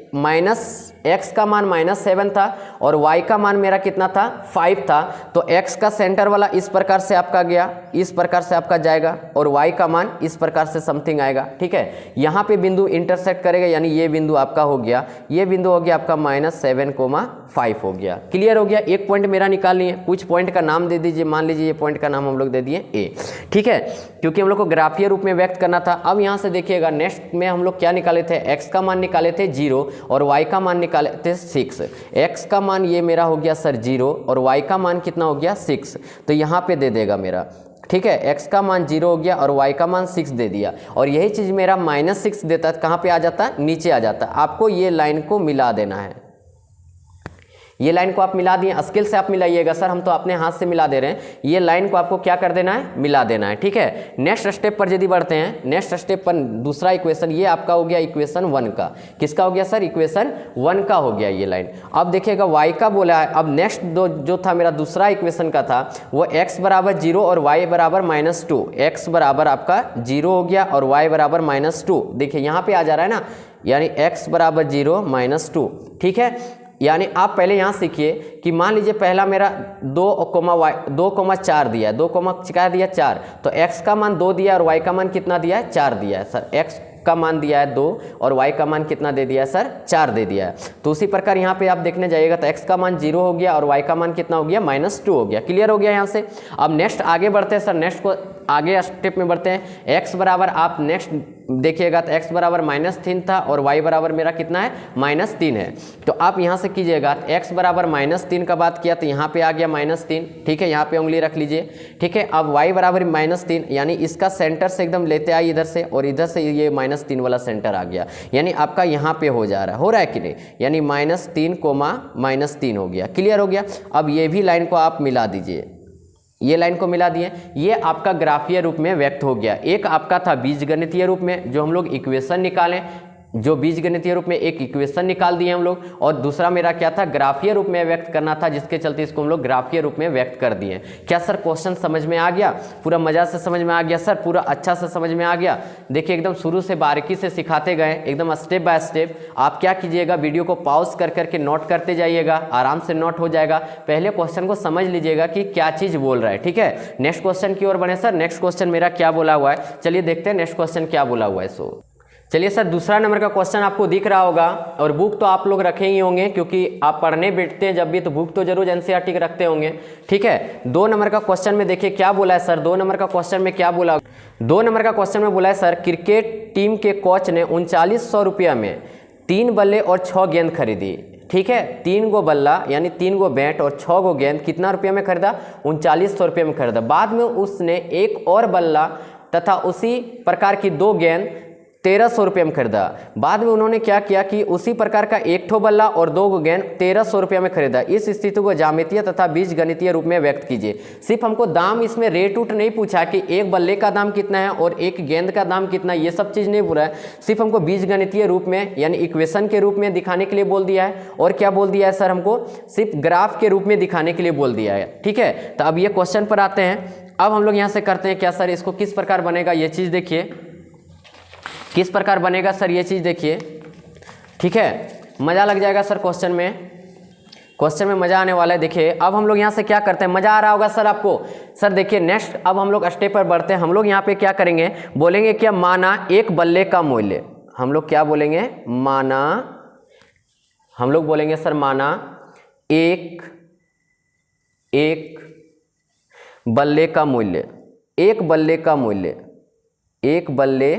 x का मान -7 था और y का मान मेरा कितना था, 5 था, तो x का सेंटर वाला इस प्रकार से आपका गया, इस प्रकार से आपका जाएगा, और y का मान इस प्रकार से समथिंग आएगा। ठीक है, यहाँ पे बिंदु इंटरसेक्ट करेगा, यानी ये बिंदु आपका हो गया, ये बिंदु हो गया आपका -7,5 हो गया। क्लियर हो गया, एक पॉइंट मेरा निकाल लिए। कुछ पॉइंट का नाम दे दीजिए, मान लीजिए ये पॉइंट का नाम हम लोग दे दिए A। ठीक है, क्योंकि हम लोग को ग्राफीय रूप में व्यक्त करना था। अब यहाँ से देखिएगा नेक्स्ट में हम लोग क्या निकाले थे, x का मान निकाले थे 0 और y का मान निकाले थे 6। x का मान ये मेरा हो गया सर 0 और y का मान कितना हो गया 6, तो यहाँ पे दे देगा मेरा। ठीक है, x का मान 0 हो गया और y का मान 6 दे दिया, और यही चीज़ मेरा -6 देता है, कहाँ पे आ जाता है, नीचे आ जाता है। आपको ये लाइन को मिला देना है, ये लाइन को आप मिला दिए, स्केल से आप मिलाइएगा सर, हम तो अपने हाथ से मिला दे रहे हैं। ये लाइन को आपको क्या कर देना है, मिला देना है। ठीक है, नेक्स्ट स्टेप पर यदि बढ़ते हैं, नेक्स्ट स्टेप पर दूसरा इक्वेशन, ये आपका हो गया इक्वेशन 1 का। किसका हो गया सर, इक्वेशन 1 का हो गया ये लाइन। अब देखिएगा y का बोला है। अब नेक्स्ट जो था मेरा दूसरा इक्वेशन का था वो x बराबर 0 और y बराबर -2। x बराबर आपका 0 हो गया और y बराबर -2। देखिए यहाँ पे आ जा रहा है ना, यानी x बराबर 0 -2। ठीक है, यानी आप पहले यहाँ सीखिए कि मान लीजिए पहला मेरा 2,4 दिया है, 2, क्या दिया 4, तो x का मान 2 दिया और y का मान कितना दिया है, 4 दिया है सर। x का मान दिया है 2 और y का मान कितना दे दिया है सर, 4 दे दिया है। तो उसी प्रकार यहाँ पे आप देखने जाइएगा तो x का मान 0 हो गया और y का मान कितना हो गया, -2 हो गया। क्लियर हो गया यहाँ से। अब नेक्स्ट आगे बढ़ते हैं सर, नेक्स्ट को आगे स्टेप में बढ़ते हैं। x बराबर आप नेक्स्ट देखिएगा तो x बराबर -3 था और y बराबर मेरा कितना है, -3 है। तो आप यहाँ से कीजिएगा, x बराबर -3 का बात किया तो यहाँ पे आ गया -3। ठीक है, यहाँ पे उंगली रख लीजिए। ठीक है, अब y बराबर -3, यानी इसका सेंटर से एकदम लेते आइए इधर से, और इधर से ये -3 वाला सेंटर आ गया, यानी आपका यहाँ पे हो जा रहा है, हो रहा है कि नहीं, यानी -3, -3 हो गया। क्लियर हो गया। अब ये भी लाइन को आप मिला दीजिए, ये लाइन को मिला दिए, ये आपका ग्राफीय रूप में व्यक्त हो गया। एक आपका था बीजगणितीय रूप में जो हम लोग इक्वेशन निकालें, जो बीजगणितीय रूप में एक इक्वेशन निकाल दिए हम लोग, और दूसरा मेरा क्या था, ग्राफीय रूप में व्यक्त करना था, जिसके चलते इसको हम लोग ग्राफीय रूप में व्यक्त कर दिए। क्या सर क्वेश्चन समझ में आ गया? पूरा मजा से समझ में आ गया सर? पूरा अच्छा से समझ में आ गया? देखिए एकदम शुरू से बारीकी से सिखाते गए, एकदम स्टेप बाय स्टेप। आप क्या कीजिएगा, वीडियो को पॉज कर करके नोट करते जाइएगा, आराम से नोट हो जाएगा। पहले क्वेश्चन को समझ लीजिएगा कि क्या चीज बोल रहा है, ठीक है। नेक्स्ट क्वेश्चन की ओर बढ़े सर। नेक्स्ट क्वेश्चन मेरा क्या बोला हुआ है, चलिए देखते हैं नेक्स्ट क्वेश्चन क्या बोला हुआ है। सो चलिए सर, दूसरा नंबर का क्वेश्चन आपको दिख रहा होगा, और बुक तो आप लोग रखे ही होंगे क्योंकि आप पढ़ने बैठते हैं जब भी, तो बुक तो जरूर एनसीईआरटी के रखते होंगे, ठीक है। 2 नंबर का क्वेश्चन में देखिए क्या बोला है सर। 2 नंबर का क्वेश्चन में क्या बोला, 2 नंबर का क्वेश्चन में बोला है सर, क्रिकेट टीम के कोच ने 3900 रुपया में 3 बल्ले और 6 गेंद खरीदी, ठीक है। 3 गो बल्ला यानी 3 गो बैट और 6 गो गेंद कितना रुपया में खरीदा, 3900 रुपये में खरीदा। बाद में उसने एक और बल्ला तथा उसी प्रकार की 2 गेंद 1300 रुपये में खरीदा। बाद में उन्होंने क्या किया कि उसी प्रकार का एक ठो बल्ला और 2 गो गेंद 1300 रुपये में खरीदा। इस स्थिति को ज्यामितीय तथा बीजगणितीय रूप में व्यक्त कीजिए। सिर्फ हमको दाम, इसमें रेट उट नहीं पूछा कि एक बल्ले का दाम कितना है और एक गेंद का दाम कितना है, ये सब चीज़ नहीं पूरा है। सिर्फ हमको बीजगणितीय रूप में यानी इक्वेशन के रूप में दिखाने के लिए बोल दिया है। और क्या बोल दिया है सर, हमको सिर्फ ग्राफ के रूप में दिखाने के लिए बोल दिया है, ठीक है। तो अब ये क्वेश्चन पर आते हैं। अब हम लोग यहाँ से करते हैं क्या सर, इसको किस प्रकार बनेगा ये चीज़ देखिए, किस प्रकार बनेगा सर ये चीज़ देखिए, ठीक है। मज़ा लग जाएगा सर क्वेश्चन में, क्वेश्चन में मज़ा आने वाला है। देखिए अब हम लोग यहाँ से क्या करते हैं, मज़ा आ रहा होगा सर आपको। सर देखिए नेक्स्ट अब हम लोग स्टेप पर बढ़ते हैं। हम लोग यहाँ पे क्या करेंगे, बोलेंगे क्या, माना एक बल्ले का मूल्य, हम लोग क्या बोलेंगे, माना, हम लोग बोलेंगे सर माना एक बल्ले का मूल्य, एक बल्ले का मूल्य, एक बल्ले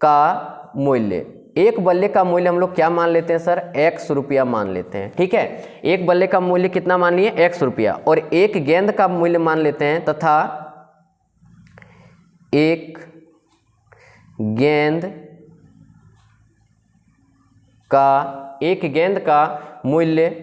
का मूल्य, एक बल्ले का मूल्य हम लोग क्या मान लेते हैं सर, x रुपया मान लेते हैं, ठीक है। एक बल्ले का मूल्य कितना मान लिए, x रुपया। और एक गेंद का मूल्य मान लेते हैं तथा एक गेंद का मूल्य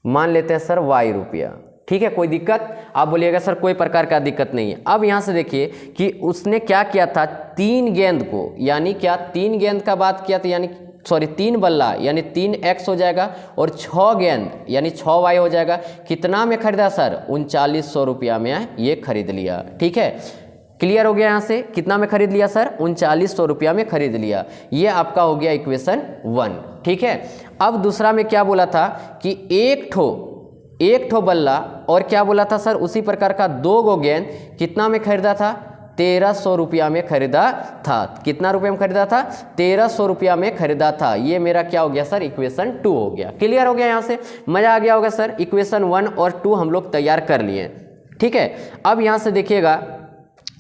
मान लेते हैं सर y रुपया, ठीक है। कोई दिक्कत, आप बोलिएगा सर कोई प्रकार का दिक्कत नहीं है। अब यहाँ से देखिए कि उसने क्या किया था, 3 गेंद को, यानी क्या 3 गेंद का बात किया था, यानी सॉरी 3 बल्ला यानी 3x हो जाएगा, और 6 गेंद यानी 6y हो जाएगा। कितना में खरीदा सर, 3900 रुपया में ये खरीद लिया, ठीक है। क्लियर हो गया, यहाँ से कितना में खरीद लिया सर, 3900 रुपया में खरीद लिया। ये आपका हो गया इक्वेशन 1, ठीक है। अब दूसरा में क्या बोला था कि एक ठो बल्ला और क्या बोला था सर, उसी प्रकार का 2 गो गेंद कितना में खरीदा था, 1300 रुपया में खरीदा था। कितना रुपये में खरीदा था, 1300 रुपया में खरीदा था। ये मेरा क्या हो गया सर, इक्वेशन 2 हो गया। क्लियर हो गया, यहाँ से मजा आ गया होगा सर। इक्वेशन 1 और 2 हम लोग तैयार कर लिए, ठीक है। अब यहाँ से देखिएगा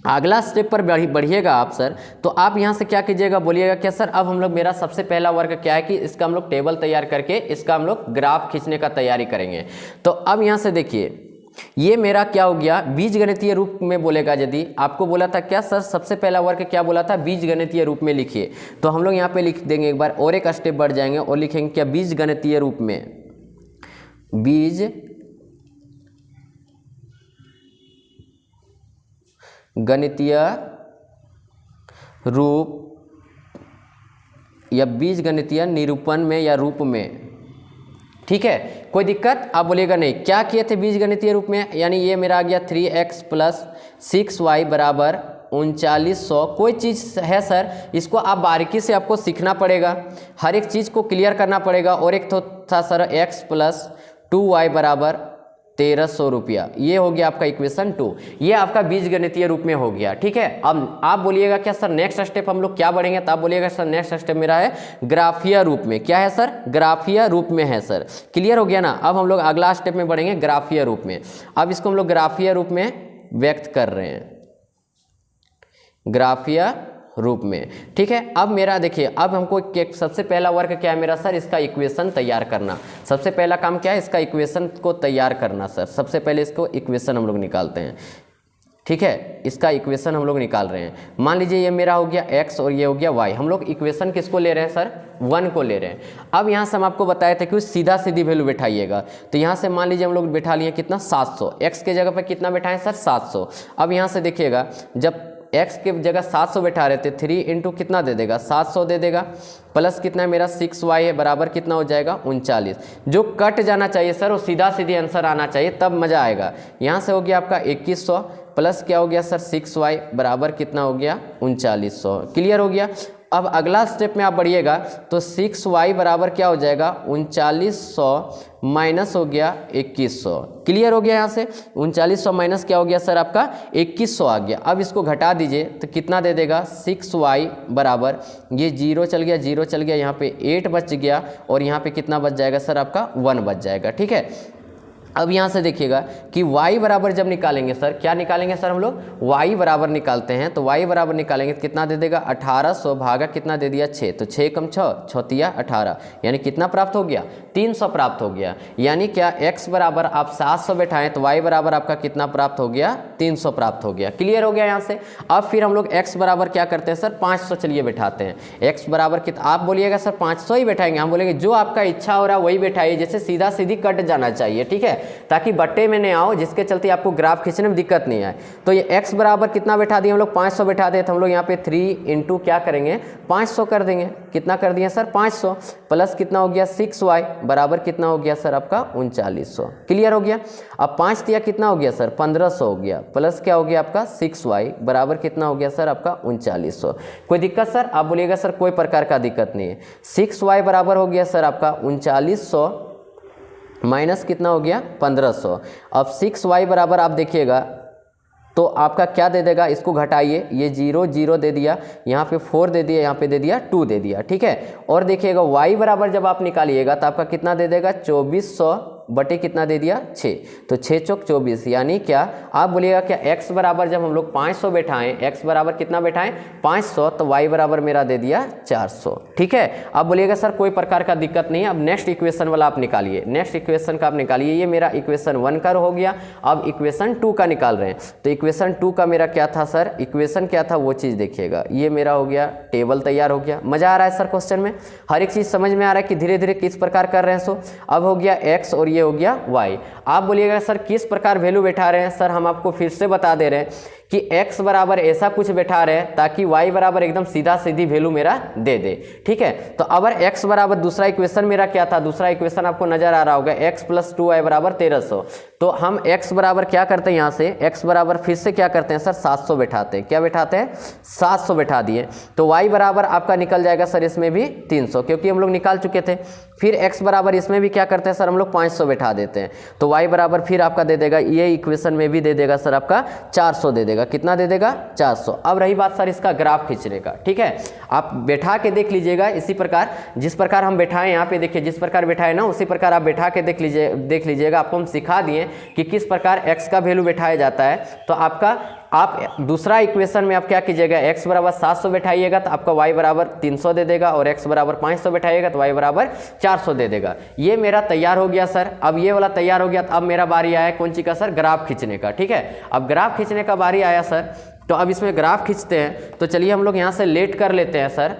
अगला स्टेप पर बढ़िएगा आप सर, तो आप यहाँ से क्या कीजिएगा, बोलिएगा क्या सर, अब हम लोग, मेरा सबसे पहला वर्क क्या है कि इसका हम लोग टेबल तैयार करके इसका हम लोग ग्राफ खींचने का तैयारी करेंगे। तो अब यहाँ से देखिए ये मेरा क्या हो गया, बीजगणितीय रूप में बोलेगा। यदि आपको बोला था क्या सर, सबसे पहला वर्क क्या बोला था, बीजगणितीय रूप में लिखिए, तो हम लोग यहाँ पे लिख देंगे एक बार और एक स्टेप बढ़ जाएंगे और लिखेंगे क्या, बीजगणितीय रूप में, गणितीय रूप या बीजगणितीय निरूपण में या रूप में, ठीक है। कोई दिक्कत, आप बोलिएगा नहीं। क्या किए थे बीजगणितीय रूप में, यानी ये मेरा आ गया 3x + 6y = 3900। कोई चीज़ है सर, इसको आप बारीकी से आपको सीखना पड़ेगा, हर एक चीज़ को क्लियर करना पड़ेगा। और एक तो था सर x + 2y = 1300 रुपया। ये हो गया आपका इक्वेशन 2, ये आपका बीजगणितीय रूप में हो गया, ठीक है। अब आप बोलिएगा क्या सर नेक्स्ट स्टेप हम लोग क्या बढ़ेंगे, तो आप बोलिएगा सर नेक्स्ट स्टेप मेरा है ग्राफीय रूप में। क्या है सर, ग्राफीय रूप में है सर। क्लियर हो गया ना। अब हम लोग अगला स्टेप में बढ़ेंगे ग्राफीय रूप में। अब इसको हम लोग ग्राफीय रूप में व्यक्त कर रहे हैं, ग्राफीय रूप में, ठीक है। अब मेरा देखिए, अब हमको सबसे पहला वर्क क्या है मेरा सर, इसका इक्वेशन तैयार करना। सबसे पहला काम क्या है, इसका इक्वेशन को तैयार करना सर। सबसे पहले इसको इक्वेशन हम लोग निकालते हैं, ठीक है। इसका इक्वेशन हम लोग निकाल रहे हैं। मान लीजिए ये मेरा हो गया x और ये हो गया y। हम लोग इक्वेशन किसको ले रहे हैं सर, 1 को ले रहे हैं। अब यहाँ से हम आपको बताए थे कि सीधा सीधी वैल्यू बैठाइएगा, तो यहाँ से मान लीजिए हम लोग बैठा लिए कितना, 700। x के जगह पर कितना बैठाएं सर, 700। अब यहाँ से देखिएगा, जब x के जगह 700 बैठा रहे थे, 3 इंटू कितना दे देगा 700 दे देगा, प्लस कितना है मेरा 6y है बराबर कितना हो जाएगा 39। जो कट जाना चाहिए सर वो सीधा सीधी आंसर आना चाहिए, तब मज़ा आएगा। यहाँ से हो गया आपका 2100 प्लस क्या हो गया सर 6y बराबर कितना हो गया 3900। क्लियर हो गया। अब अगला स्टेप में आप बढ़िएगा तो 6y बराबर क्या हो जाएगा 3900 माइनस हो गया 2100। क्लियर हो गया। यहाँ से 3900 माइनस क्या हो गया सर आपका 2100 आ गया। अब इसको घटा दीजिए तो कितना दे देगा 6y बराबर, ये 0 चल गया 0 चल गया, यहाँ पे 8 बच गया और यहाँ पे कितना बच जाएगा सर आपका 1 बच जाएगा। ठीक है। अब यहाँ से देखिएगा कि y बराबर जब निकालेंगे सर, क्या निकालेंगे सर हम लोग y बराबर निकालते हैं, तो y बराबर निकालेंगे तो कितना दे देगा 1800 भागा कितना दे दिया 6, तो 6 कम 6 6 18, यानी कितना प्राप्त हो गया 300 प्राप्त हो गया। यानी क्या x बराबर आप 700 बैठाएं तो y बराबर आपका कितना प्राप्त हो गया 300 प्राप्त हो गया। क्लियर हो गया यहाँ से। अब फिर हम लोग x बराबर क्या करते हैं सर 500 चलिए बैठाते हैं। x बराबर कितना, आप बोलिएगा सर 500 ही बैठाएंगे, हम बोलेंगे जो आपका इच्छा हो रहा है वही बैठाइए, जैसे सीधा सीधी कट जाना चाहिए। ठीक है, ताकि बट्टे में नहीं आओ, जिसके चलते आपको ग्राफ खींचने में दिक्कत नहीं आए। तो ये x बराबर कितना बैठा दिए हम लोग 500 बैठा दिए, तो हम लोग यहाँ पे 3 इंटू क्या करेंगे 500 कर देंगे। कितना कर दिए सर 500 प्लस कितना हो गया 6y बराबर कितना हो गया सर आपका 3900। क्लियर हो गया। अब 5 दिया कितना हो गया सर 1500 हो गया, प्लस क्या हो गया आपका 6y बराबर कितना हो गया सर आपका 3900। कोई दिक्कत सर? आप बोलिएगा सर कोई प्रकार का दिक्कत नहीं है। 6y बराबर हो गया सर आपका 3900 माइनस कितना हो गया 1500। अब 6y बराबर आप देखिएगा तो आपका क्या दे देगा, इसको घटाइए, ये 0 0 दे दिया, यहाँ पे 4 दे दिया, यहाँ पे दे दिया 2 दे दिया। ठीक है। और देखिएगा y बराबर जब आप निकालिएगा तो आपका कितना दे देगा 2400 बटे कितना दे दिया 6, तो 6 चौक 24। यानी क्या आप बोलिएगा क्या x बराबर जब हम लोग 500 बैठाएं, x बराबर कितना बैठाएं 500, तो y बराबर मेरा दे दिया 400। ठीक है। अब बोलिएगा सर कोई प्रकार का दिक्कत नहीं है। अब नेक्स्ट इक्वेशन वाला आप निकालिए, नेक्स्ट इक्वेशन का आप निकालिए। ये मेरा इक्वेशन 1 का हो गया। अब इक्वेशन 2 का निकाल रहे हैं, तो इक्वेशन 2 का मेरा क्या था सर, इक्वेशन क्या था वो चीज़ देखिएगा। ये मेरा हो गया टेबल तैयार हो गया। मज़ा आ रहा है सर क्वेश्चन में? हर एक चीज़ समझ में आ रहा है कि धीरे धीरे किस प्रकार कर रहे हैं। सो अब हो गया x और ये हो गया y। आप बोलिएगा सर किस प्रकार वैल्यू बैठा रहे हैं? सर हम आपको फिर से बता दे रहे हैं कि x बराबर ऐसा कुछ बैठा रहे हैं ताकि y बराबर एकदम सीधा सीधी वैल्यू मेरा दे दे। ठीक है। तो अगर x बराबर दूसरा इक्वेशन मेरा क्या था, दूसरा इक्वेशन आपको नजर आ रहा होगा x प्लस 2y बराबर 1300। तो हम x बराबर क्या करते हैं, यहाँ से x बराबर फिर से क्या करते हैं सर 700 बैठाते हैं। क्या बैठाते हैं 700 बैठा दिए, तो y बराबर आपका निकल जाएगा सर इसमें भी 300, क्योंकि हम लोग निकाल चुके थे। फिर x बराबर इसमें भी क्या करते हैं सर हम लोग 500 बैठा देते हैं, तो y बराबर फिर आपका दे देगा, ये इक्वेशन में भी दे देगा सर आपका 400 दे देगा। कितना दे देगा 400। अब रही बात सर इसका ग्राफ खींचने का। ठीक है, आप बैठा के देख लीजिएगा इसी प्रकार, जिस प्रकार हम बैठाएं यहाँ पे देखिए, जिस प्रकार बैठाए ना उसी प्रकार आप बैठा के देख लीजिएगा। आपको हम सिखा दिए कि किस प्रकार x का वैल्यू बैठाया जाता है। तो आपका आप दूसरा इक्वेशन में आप क्या कीजिएगा, x बराबर 700 बैठाइएगा तो आपका y बराबर 300 दे देगा, और x बराबर 500 बैठाइएगा तो y बराबर 400 दे देगा। ये मेरा तैयार हो गया सर। अब ये वाला तैयार हो गया, तो अब मेरा बारी आया कौन सी का सर, ग्राफ खींचने का। ठीक है, अब ग्राफ खींचने का बारी आया सर। तो अब इसमें ग्राफ खींचते हैं, तो चलिए हम लोग यहाँ से लेट कर लेते हैं सर।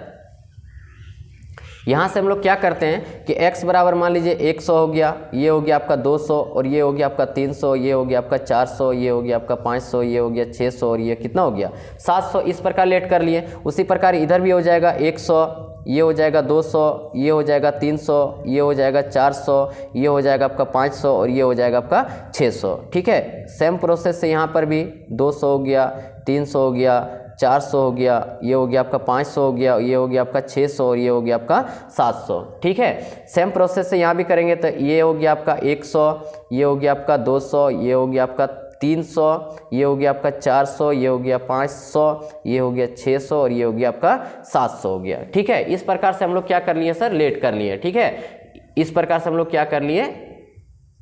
यहाँ से हम लोग क्या करते हैं कि x बराबर मान लीजिए 100 हो गया, ये हो गया आपका 200, और ये हो गया आपका 300, ये हो गया आपका 400, ये हो गया आपका 500, ये हो गया 600, और ये कितना हो गया 700। इस प्रकार लेट कर लिए। उसी प्रकार इधर भी हो जाएगा 100, ये हो जाएगा 200, ये हो जाएगा 300, ये हो जाएगा 400, ये हो जाएगा आपका 500, और ये हो जाएगा आपका 600। ठीक है, सेम प्रोसेस से यहाँ पर भी 200 हो गया, 300 हो गया, 400 हो गया, ये हो गया आपका 500 हो गया, ये हो गया आपका 600, और ये हो गया आपका 700। ठीक है, सेम प्रोसेस से यहाँ भी करेंगे, तो ये हो गया आपका 100, ये हो गया आपका 200, ये हो गया आपका 300, ये हो गया आपका 400, ये हो गया 500, ये हो गया 600, और ये हो गया आपका 700 हो गया। ठीक है, इस प्रकार से हम लोग क्या कर लिए सर, लेट कर लिए। ठीक है, इस प्रकार से हम लोग क्या कर लिए,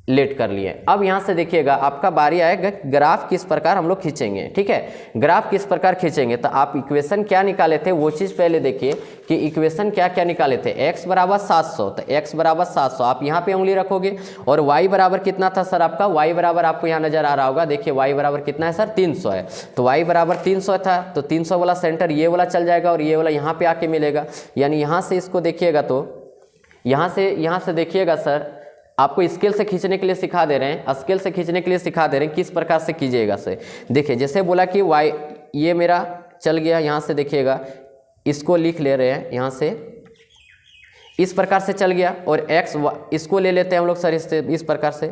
लेट कर लिए। अब यहाँ से देखिएगा आपका बारी आएगा ग्राफ किस प्रकार हम लोग खींचेंगे। ठीक है, ग्राफ किस प्रकार खींचेंगे, तो आप इक्वेशन क्या निकाले थे वो चीज़ पहले देखिए कि इक्वेशन क्या क्या निकाले थे। x बराबर 700, तो x बराबर 700 आप यहाँ पे उंगली रखोगे, और y बराबर कितना था सर आपका, y बराबर आपको यहाँ नजर आ रहा होगा, देखिए y बराबर कितना है सर 300 है, तो y बराबर 300 था, तो 300 वाला सेंटर ये वाला चल जाएगा, और ये वाला यहाँ पे आके मिलेगा। यानी यहाँ से इसको देखिएगा, तो यहाँ से देखिएगा सर, आपको स्केल से खींचने के लिए सिखा दे रहे हैं, स्केल से खींचने के लिए सिखा दे रहे हैं किस प्रकार से कीजिएगा से। देखिए जैसे बोला कि y ये मेरा चल गया, यहाँ से देखिएगा इसको लिख ले रहे हैं, यहाँ से इस प्रकार से चल गया, और x इसको ले लेते हैं हम लोग सर इस प्रकार से।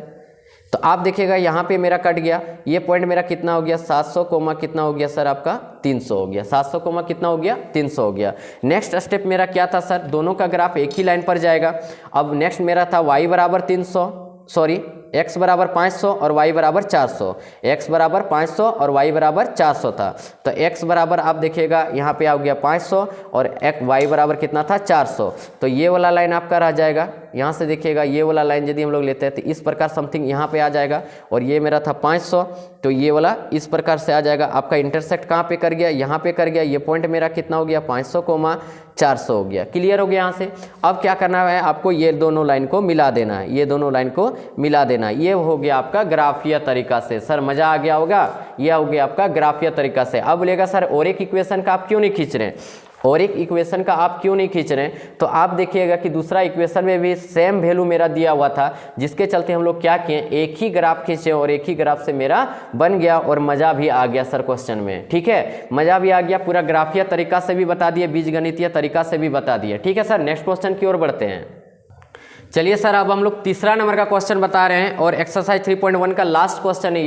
तो आप देखिएगा यहाँ पे मेरा कट गया, ये पॉइंट मेरा कितना हो गया 700 कोमा कितना हो गया सर आपका 300 हो गया, 700 कोमा कितना हो गया 300 हो गया। नेक्स्ट स्टेप मेरा क्या था सर, दोनों का ग्राफ एक ही लाइन पर जाएगा। अब नेक्स्ट मेरा था y बराबर 300, सॉरी x बराबर 500 और y बराबर 400, x बराबर 500 और y बराबर 400 था। तो x बराबर आप देखिएगा यहाँ पे आ गया 500 और y बराबर कितना था 400। तो ये वाला लाइन आपका रह जाएगा, यहाँ से देखिएगा ये वाला लाइन यदि हम लोग लेते हैं तो इस प्रकार समथिंग यहाँ पे आ जाएगा, और ये मेरा था 500, तो ये वाला इस प्रकार से आ जाएगा। आपका इंटरसेक्ट कहाँ पे कर गया, यहाँ पे कर गया। ये पॉइंट मेरा कितना हो गया 500 कोमा 400 हो गया। क्लियर हो गया यहाँ से। अब क्या करना है आपको, ये दोनों लाइन को मिला देना है, ये दोनों लाइन को मिला देना। ये हो गया आपका ग्राफीय तरीका से। सर मजा आ गया होगा, ये हो गया आपका ग्राफीय तरीका से। अब बोलेगा सर और एक इक्वेशन का आप क्यों नहीं खींच रहे हैं, और एक इक्वेशन का आप क्यों नहीं खींच रहे हैं, तो आप देखिएगा कि दूसरा इक्वेशन में भी सेम वैल्यू मेरा दिया हुआ था, जिसके चलते हम लोग क्या किए, एक ही ग्राफ खींचे और एक ही ग्राफ से मेरा बन गया, और मजा भी आ गया सर क्वेश्चन में। ठीक है, मजा भी आ गया, पूरा ग्राफीय तरीका से भी बता दिए, बीजगणितीय तरीका से भी बता दिए। ठीक है सर, नेक्स्ट क्वेश्चन की ओर बढ़ते हैं। चलिए सर, अब हम लोग तीसरा नंबर का क्वेश्चन बता रहे हैं, और एक्सरसाइज 3.1 का लास्ट क्वेश्चन है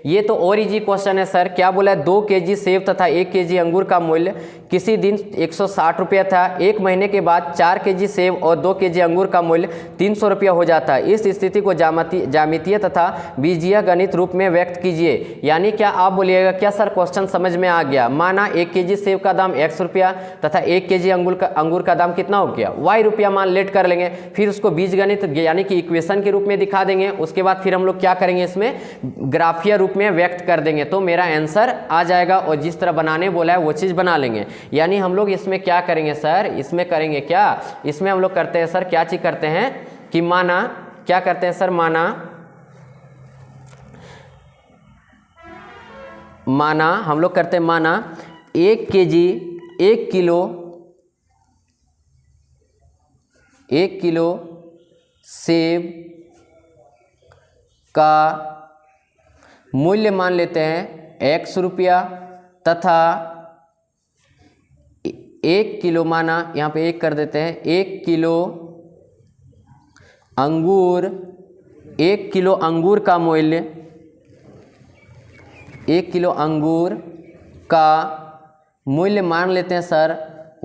ये तो और इजी क्वेश्चन है सर। क्या बोला है, 2 kg सेब तथा 1 kg अंगूर का मूल्य किसी दिन 160 रुपया था, एक महीने के बाद 4 kg सेब और 2 kg अंगूर का मूल्य 300 रुपया हो जाता है। इस स्थिति को ज्यामितीय तथा बीजीय गणित रूप में व्यक्त कीजिए। यानी क्या आप बोलिएगा, क्या सर क्वेश्चन समझ में आ गया। माना 1 kg सेब का दाम x रुपया तथा 1 kg अंगूर का दाम कितना हो गया y रुपया, मान लेट कर लेंगे, फिर उसको बीजगणित यानी कि इक्वेशन के रूप में दिखा देंगे। उसके बाद फिर हम लोग क्या करेंगे, इसमें ग्राफीय रूप में व्यक्त कर देंगे, तो मेरा आंसर आ जाएगा। और जिस तरह बनाने बोला है वो चीज़ बना लेंगे। यानी हम लोग इसमें क्या करेंगे सर, इसमें करेंगे क्या, इसमें हम लोग करते हैं सर, क्या चीज़ करते हैं कि माना, क्या करते हैं सर, माना हम लोग करते हैं, माना 1 किलो सेब का मूल्य मान लेते हैं x रुपया, तथा 1 किलो, माना यहाँ पे 1 कर देते हैं, 1 किलो अंगूर का मूल्य, 1 किलो अंगूर का मूल्य मान लेते हैं सर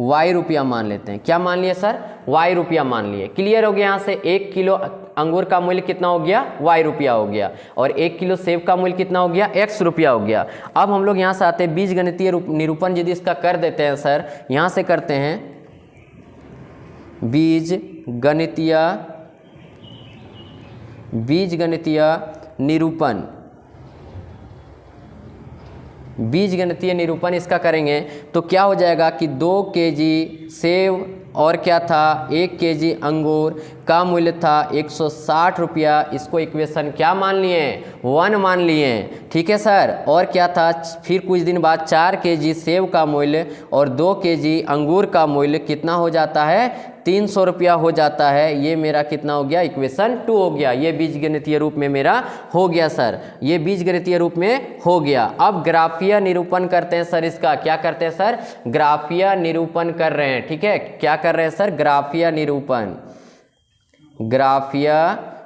y रुपया मान लेते हैं। क्या मान लिए सर, y रुपया मान लिए। क्लियर हो गया। यहाँ से 1 किलो अंगूर का मूल्य कितना हो गया y रुपया हो गया, और 1 किलो सेब का मूल्य कितना हो गया x रुपया हो गया। अब हम लोग यहाँ से आते हैं बीजगणितीय निरूपण, यदि इसका कर देते हैं सर, यहाँ से करते हैं बीजगणितीय निरूपण। बीजगणितीय निरूपण इसका करेंगे तो क्या हो जाएगा कि 2 kg सेब और क्या था 1 kg अंगूर का मूल्य था 160 रुपया। इसको इक्वेशन क्या मान लिए, 1 मान लिए। ठीक है सर, और क्या था, फिर कुछ दिन बाद 4 kg सेब का मूल्य और 2 kg अंगूर का मूल्य कितना हो जाता है 300 रुपया हो जाता है। ये मेरा कितना हो गया, इक्वेशन 2 हो गया। ये बीजगणितीय रूप में मेरा हो गया सर, ये बीजगणितीय रूप में हो गया। अब ग्राफीय निरूपण करते हैं सर, इसका क्या करते हैं सर, ग्राफीय निरूपण कर रहे हैं। ठीक है, क्या कर रहे हैं सर, ग्राफीय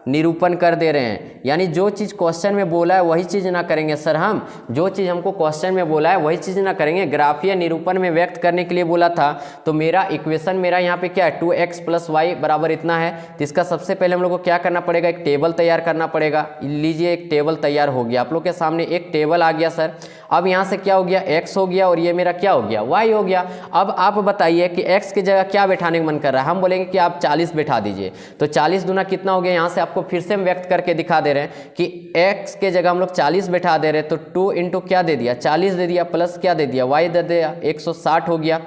निरूपण कर दे रहे हैं। यानी जो चीज़ क्वेश्चन में बोला है वही चीज़ ना करेंगे सर, हम जो चीज़ हमको क्वेश्चन में बोला है वही चीज़ ना करेंगे, ग्राफीय निरूपण में व्यक्त करने के लिए बोला था। तो मेरा इक्वेशन मेरा यहाँ पे क्या है, 2x + y बराबर इतना है। तो इसका सबसे पहले हम लोग को क्या करना पड़ेगा, एक टेबल तैयार करना पड़ेगा। लीजिए, एक टेबल तैयार हो गया, आप लोग के सामने एक टेबल आ गया सर। अब यहाँ से क्या हो गया, x हो गया, और ये मेरा क्या हो गया, y हो गया। अब आप बताइए कि x की जगह क्या बैठाने का मन कर रहा है। हम बोलेंगे कि आप 40 बैठा दीजिए, तो 40 दूना कितना हो गया, यहाँ से आपको फिर से हम व्यक्त करके दिखा दे रहे हैं कि x के जगह हम लोग 40 बैठा दे रहे हैं। तो 2 इंटू क्या दे दिया, 40 दे दिया, प्लस क्या दे दिया, y दे दिया, 160 हो गया।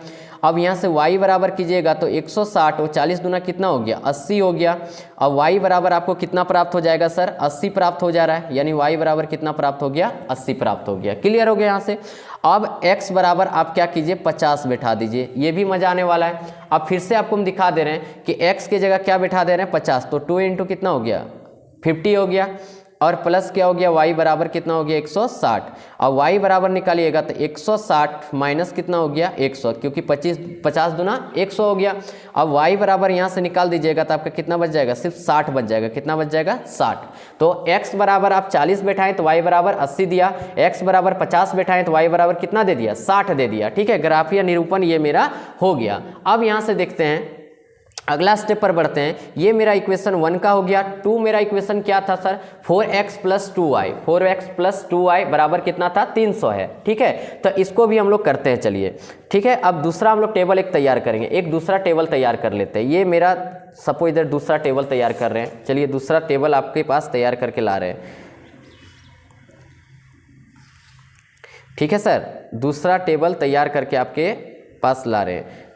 अब यहाँ से y बराबर कीजिएगा तो 160 और 40 दूना कितना हो गया, 80 हो गया। अब y बराबर आपको कितना प्राप्त हो जाएगा सर, 80 प्राप्त हो जा रहा है। यानी y बराबर कितना प्राप्त हो गया, 80 प्राप्त हो गया। क्लियर हो गया यहाँ से। अब x बराबर आप क्या कीजिए, 50 बैठा दीजिए, ये भी मजा आने वाला है। अब फिर से आपको हम दिखा दे रहे हैं कि x की जगह क्या बैठा दे रहे हैं, 50। तो 2 इंटू कितना हो गया, 50 हो गया। और प्लस क्या हो गया y बराबर कितना हो गया 160। अब y बराबर निकालिएगा तो 160 माइनस कितना हो गया 100, क्योंकि 50 दूना 100 हो गया। अब y बराबर यहाँ से निकाल दीजिएगा तो आपका कितना बच जाएगा, सिर्फ 60 बच जाएगा। कितना बच जाएगा 60। तो x बराबर आप 40 बैठाएं तो y बराबर 80 दिया, x बराबर 50 बैठाएं तो y बराबर कितना दे दिया 60 दे दिया। ठीक है, ग्राफीय निरूपण ये मेरा हो गया। अब यहाँ से देखते हैं, अगला स्टेप पर बढ़ते हैं। ये मेरा इक्वेशन 1 का हो गया। 2 मेरा इक्वेशन क्या था sir, 4x plus 2y, 4x plus 2y बराबर कितना था 300 है। ठीक है, तो इसको भी हम लोग करते हैं, चलिए। ठीक है, अब दूसरा हम लोग टेबल एक तैयार करेंगे, एक दूसरा टेबल तैयार कर लेते हैं। ये मेरा सपोज इधर दूसरा टेबल तैयार कर रहे हैं, चलिए दूसरा टेबल आपके पास तैयार करके ला रहे हैं। ठीक है सर, दूसरा टेबल तैयार करके आपके पास ला रहे हैं।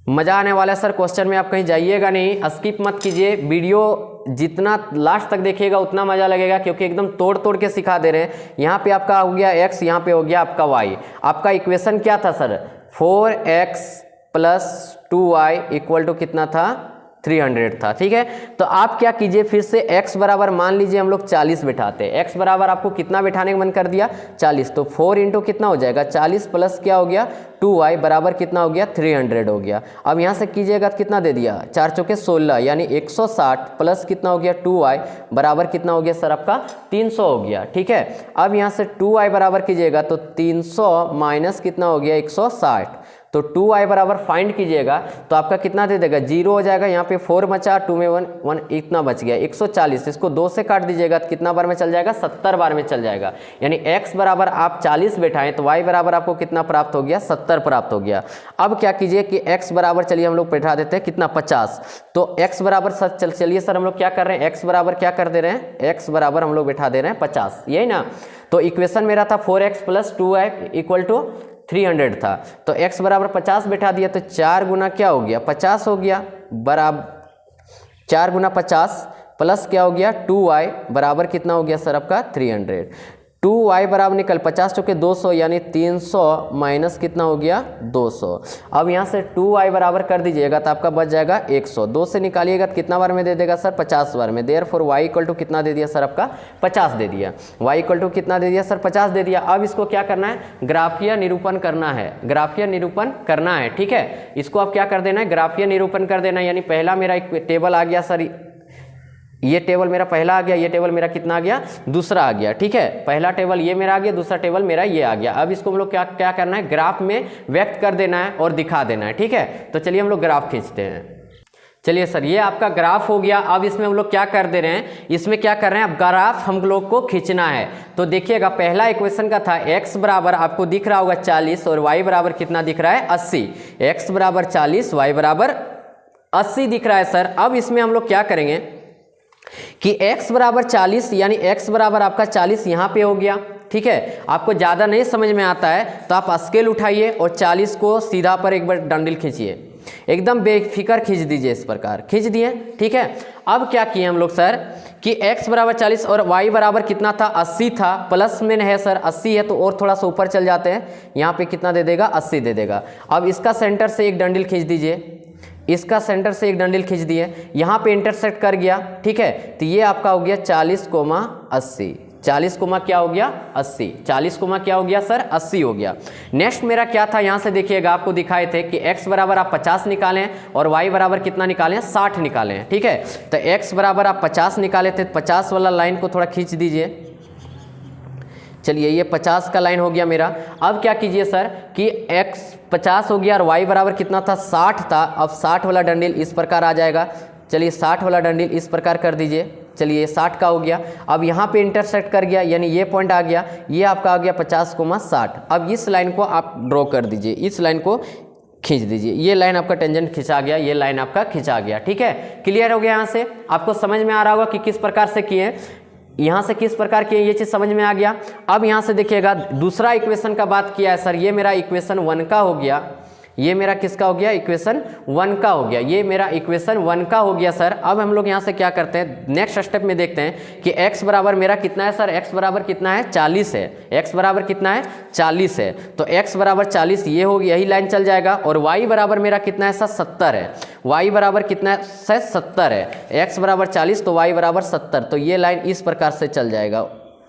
मज़ा आने वाला है सर क्वेश्चन में, आप कहीं जाइएगा नहीं, स्किप मत कीजिए। वीडियो जितना लास्ट तक देखिएगा उतना मज़ा लगेगा, क्योंकि एकदम तोड़ तोड़ के सिखा दे रहे हैं। यहाँ पे आपका हो गया x, यहाँ पे हो गया आपका y। आपका इक्वेशन क्या था sir, 4x plus 2y equal to कितना था 300 था। ठीक है, तो आप क्या कीजिए, फिर से x बराबर मान लीजिए हम लोग 40 बैठाते हैं। x बराबर आपको कितना बैठाने का मन कर दिया 40, तो 4 इंटू कितना हो जाएगा 40 प्लस क्या हो गया 2y बराबर कितना हो गया 300 हो गया। अब यहाँ से कीजिएगा तो कितना दे दिया 4 चौके 16, यानी 160 प्लस कितना हो गया 2y बराबर कितना हो गया सर आपका 300 हो गया। ठीक है, अब यहाँ से 2y बराबर कीजिएगा तो 300 माइनस कितना हो गया 160, तो 2y बराबर फाइंड कीजिएगा तो आपका कितना दे देगा 0 हो जाएगा। यहाँ पे 4 बचा, 2 में 1 इतना बच गया 140। इसको 2 से काट दीजिएगा तो कितना बार में चल जाएगा 70 बार में चल जाएगा। यानी x बराबर आप 40 बैठाएं तो y बराबर आपको कितना प्राप्त हो गया 70 प्राप्त हो गया। अब क्या कीजिए कि x बराबर चलिए हम लोग बैठा देते हैं कितना 50, तो x बराबर सर चलिए सर हम लोग क्या कर रहे हैं, x बराबर क्या कर दे रहे हैं, x बराबर हम लोग बैठा दे रहे हैं 50, यही ना। तो इक्वेशन मेरा था 4x plus 2y equal to 300 था, तो x बराबर 50 बैठा दिया तो 4 गुना क्या हो गया 50 हो गया, बराबर 4 गुना 50 प्लस क्या हो गया 2y बराबर कितना हो गया सर आपका 300। 2y बराबर निकल 50 चौके 200, यानी 300 माइनस कितना हो गया 200। अब यहाँ से 2y बराबर कर दीजिएगा तो आपका बच जाएगा 100। 2 से निकालिएगा तो कितना बार में दे देगा सर 50 बार में। देयरफॉर y इक्वल टू कितना दे दिया सर आपका 50 दे दिया। y इक्वल टू कितना दे दिया सर 50 दे दिया। अब इसको क्या करना है, ग्राफीय निरूपण करना है, ग्राफीय निरूपण करना है। ठीक है, इसको आप क्या कर देना है, ग्राफीय निरूपण कर देना है। यानी पहला मेरा एक टेबल आ गया सर, ये टेबल मेरा पहला आ गया, ये टेबल मेरा कितना आ गया दूसरा आ गया। ठीक है, पहला टेबल ये मेरा आ गया, दूसरा टेबल मेरा ये आ गया। अब इसको हम लोग क्या क्या करना है, ग्राफ में व्यक्त कर देना है और दिखा देना है। ठीक है, तो चलिए हम लोग ग्राफ खींचते हैं। चलिए सर, ये आपका ग्राफ हो गया। अब इसमें हम लोग क्या कर दे रहे हैं, इसमें क्या कर रहे हैं, अब ग्राफ हम लोग को खींचना है। तो देखिएगा पहला इक्वेशन का था x बराबर आपको दिख रहा होगा 40 और y बराबर कितना दिख रहा है 80। x बराबर 40 y बराबर 80 दिख रहा है सर। अब इसमें हम लोग क्या करेंगे कि x बराबर 40, यानी x बराबर आपका 40 यहाँ पे हो गया। ठीक है, आपको ज़्यादा नहीं समझ में आता है तो आप स्केल उठाइए और 40 को सीधा पर एक बार डंडल खींचिए, एकदम बेफिक्र खींच दीजिए, इस प्रकार खींच दिए। ठीक है, अब क्या किए हम लोग सर कि x बराबर 40 और y बराबर कितना था 80 था, प्लस में है सर 80 है तो और थोड़ा सा ऊपर चल जाते हैं, यहाँ पे कितना दे देगा 80 दे देगा। अब इसका सेंटर से एक डंडल खींच दीजिए, इसका सेंटर से एक डंडल खींच दिए, यहाँ पे इंटरसेक्ट कर गया। ठीक है, तो ये आपका हो गया 40,80, 40, क्या हो गया 80, 40, क्या हो गया सर 80 हो गया। नेक्स्ट मेरा क्या था, यहाँ से देखिएगा आपको दिखाए थे कि x बराबर आप 50 निकालें और y बराबर कितना निकालें 60 निकालें। ठीक है, तो x बराबर आप 50 निकाले थे, 50 वाला लाइन को थोड़ा खींच दीजिए। चलिए ये 50 का लाइन हो गया मेरा। अब क्या कीजिए सर कि x 50 हो गया और y बराबर कितना था 60 था। अब 60 वाला डंडल इस प्रकार आ जाएगा, चलिए 60 वाला डंडल इस प्रकार कर दीजिए। चलिए 60 का हो गया। अब यहाँ पे इंटरसेक्ट कर गया, यानी ये पॉइंट आ गया, ये आपका आ गया 50,60। अब इस लाइन को आप ड्रॉ कर दीजिए, इस लाइन को खींच दीजिए। ये लाइन आपका टेंजेंट खिंचा गया, ये लाइन आपका खिंचा गया। ठीक है, क्लियर हो गया। यहाँ से आपको समझ में आ रहा होगा कि किस प्रकार से किए, यहाँ से किस प्रकार किए, ये चीज़ समझ में आ गया। अब यहाँ से देखिएगा दूसरा इक्वेशन का बात किया है सर, ये मेरा इक्वेशन 1 का हो गया, ये मेरा किसका हो गया, इक्वेशन 1 का हो गया, ये मेरा इक्वेशन 1 का हो गया सर। अब हम लोग यहाँ से क्या करते हैं, नेक्स्ट स्टेप में देखते हैं कि x बराबर मेरा कितना है सर, x बराबर कितना है 40 है, x बराबर कितना है 40 है, तो x बराबर 40 ये हो गया, यही लाइन चल जाएगा। और y बराबर मेरा कितना है सर 70 है, y बराबर कितना है सर 70 है, x बराबर 40 तो y बराबर 70, तो ये लाइन इस प्रकार से चल जाएगा,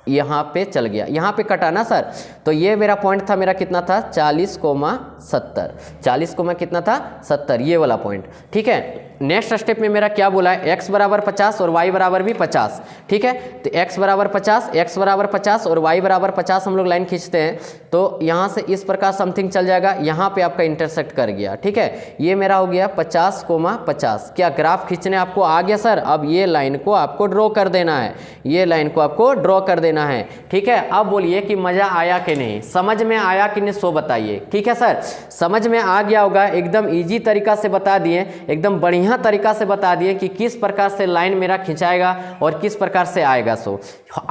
यहाँ पे चल गया, यहाँ पे कटा ना सर। तो ये मेरा पॉइंट था, मेरा कितना था 40,70, 40, कितना था 70, ये वाला पॉइंट, ठीक है। नेक्स्ट स्टेप में मेरा क्या बोला है, x बराबर 50 और y बराबर भी 50, ठीक है। तो x बराबर 50, x बराबर 50 और y बराबर 50 हम लोग लाइन खींचते हैं, तो यहाँ से इस प्रकार समथिंग चल जाएगा, यहाँ पे आपका इंटरसेक्ट कर गया, ठीक है। ये मेरा हो गया 50,50। क्या ग्राफ खींचने आपको आ गया सर? अब ये लाइन को आपको ड्रॉ कर देना है, ये लाइन को आपको ड्रॉ कर देना है, ठीक है। अब बोलिए कि मजा आया कि नहीं, समझ में आया कि नहीं, सो बताइए, ठीक है सर। समझ में आ गया होगा, एकदम ईजी तरीका से बता दिए, एकदम बढ़िया तरीका से बता दिए कि किस प्रकार से लाइन मेरा खिंचाएगा और किस प्रकार से आएगा। सो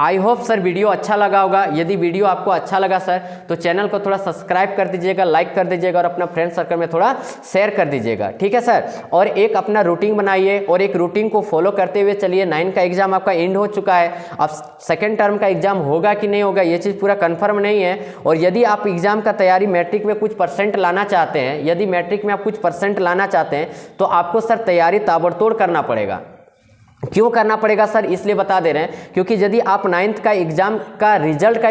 आई होप सर वीडियो अच्छा लगा होगा। यदि वीडियो आपको अच्छा लगा सर तो चैनल को थोड़ा सब्सक्राइब कर दीजिएगा, लाइक कर दीजिएगा और अपना फ्रेंड सर्कल में थोड़ा शेयर कर दीजिएगा, ठीक है सर। और एक अपना रूटीन बनाइए और एक रूटीन को फॉलो करते हुए चलिए। 9 का एग्जाम आपका एंड हो चुका है, अब सेकेंड टर्म का एग्जाम होगा कि नहीं होगा ये चीज़ पूरा कन्फर्म नहीं है। और यदि आप एग्जाम का तैयारी मैट्रिक में कुछ परसेंट लाना चाहते हैं, यदि मैट्रिक में आप कुछ परसेंट लाना चाहते हैं तो आपको सर तैयारी ताबड़तोड़ करना पड़ेगा। क्यों करना पड़ेगा सर, इसलिए बता दे रहे हैं क्योंकि यदि आप 9th का एग्जाम का रिजल्ट का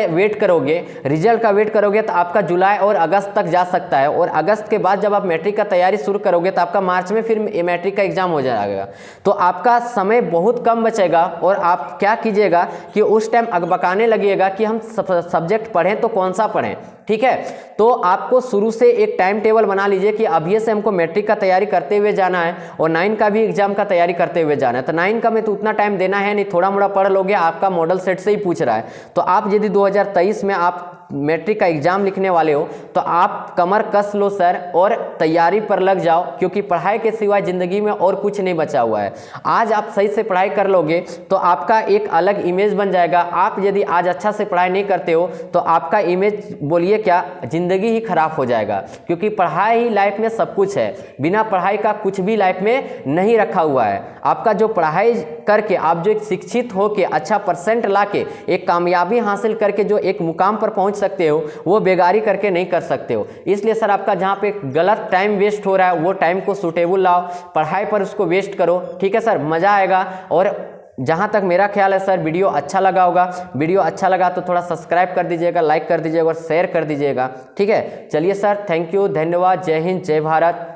वेट करोगे तो आपका जुलाई और अगस्त तक जा सकता है, और अगस्त के बाद जब आप मैट्रिक का तैयारी शुरू करोगे तो आपका मार्च में फिर मैट्रिक का एग्जाम हो जाएगा, तो आपका समय बहुत कम बचेगा। और आप क्या कीजिएगा कि उस टाइम अकबकाने लगिएगा कि हम सब्जेक्ट पढ़ें तो कौन सा पढ़ें, ठीक है। तो आपको शुरू से एक टाइम टेबल बना लीजिए कि अभी से हमको मैट्रिक का तैयारी करते हुए जाना है और 9 का भी एग्जाम का तैयारी करते हुए जाना है। तो 9 का में तो उतना टाइम देना है नहीं, थोड़ा मोड़ा पढ़ लोगे, आपका मॉडल सेट से ही पूछ रहा है। तो आप यदि 2023 में आप मैट्रिक का एग्जाम लिखने वाले हो तो आप कमर कस लो सर और तैयारी पर लग जाओ, क्योंकि पढ़ाई के सिवाय ज़िंदगी में और कुछ नहीं बचा हुआ है। आज आप सही से पढ़ाई कर लोगे तो आपका एक अलग इमेज बन जाएगा। आप यदि आज अच्छा से पढ़ाई नहीं करते हो तो आपका इमेज बोलिए क्या, ज़िंदगी ही खराब हो जाएगा, क्योंकि पढ़ाई ही लाइफ में सब कुछ है। बिना पढ़ाई का कुछ भी लाइफ में नहीं रखा हुआ है। आपका जो पढ़ाई करके आप जो एक शिक्षित होके अच्छा परसेंट लाके एक कामयाबी हासिल करके जो एक मुकाम पर पहुंच सकते हो, वो बेगारी करके नहीं कर सकते हो। इसलिए सर आपका जहाँ पे गलत टाइम वेस्ट हो रहा है वो टाइम को सूटेबल लाओ, पढ़ाई पर उसको वेस्ट करो, ठीक है सर, मज़ा आएगा। और जहाँ तक मेरा ख्याल है सर वीडियो अच्छा लगा होगा, वीडियो अच्छा लगा तो थोड़ा सब्सक्राइब कर दीजिएगा, लाइक कर दीजिएगा और शेयर कर दीजिएगा, ठीक है। चलिए सर, थैंक यू, धन्यवाद, जय हिंद, जय भारत।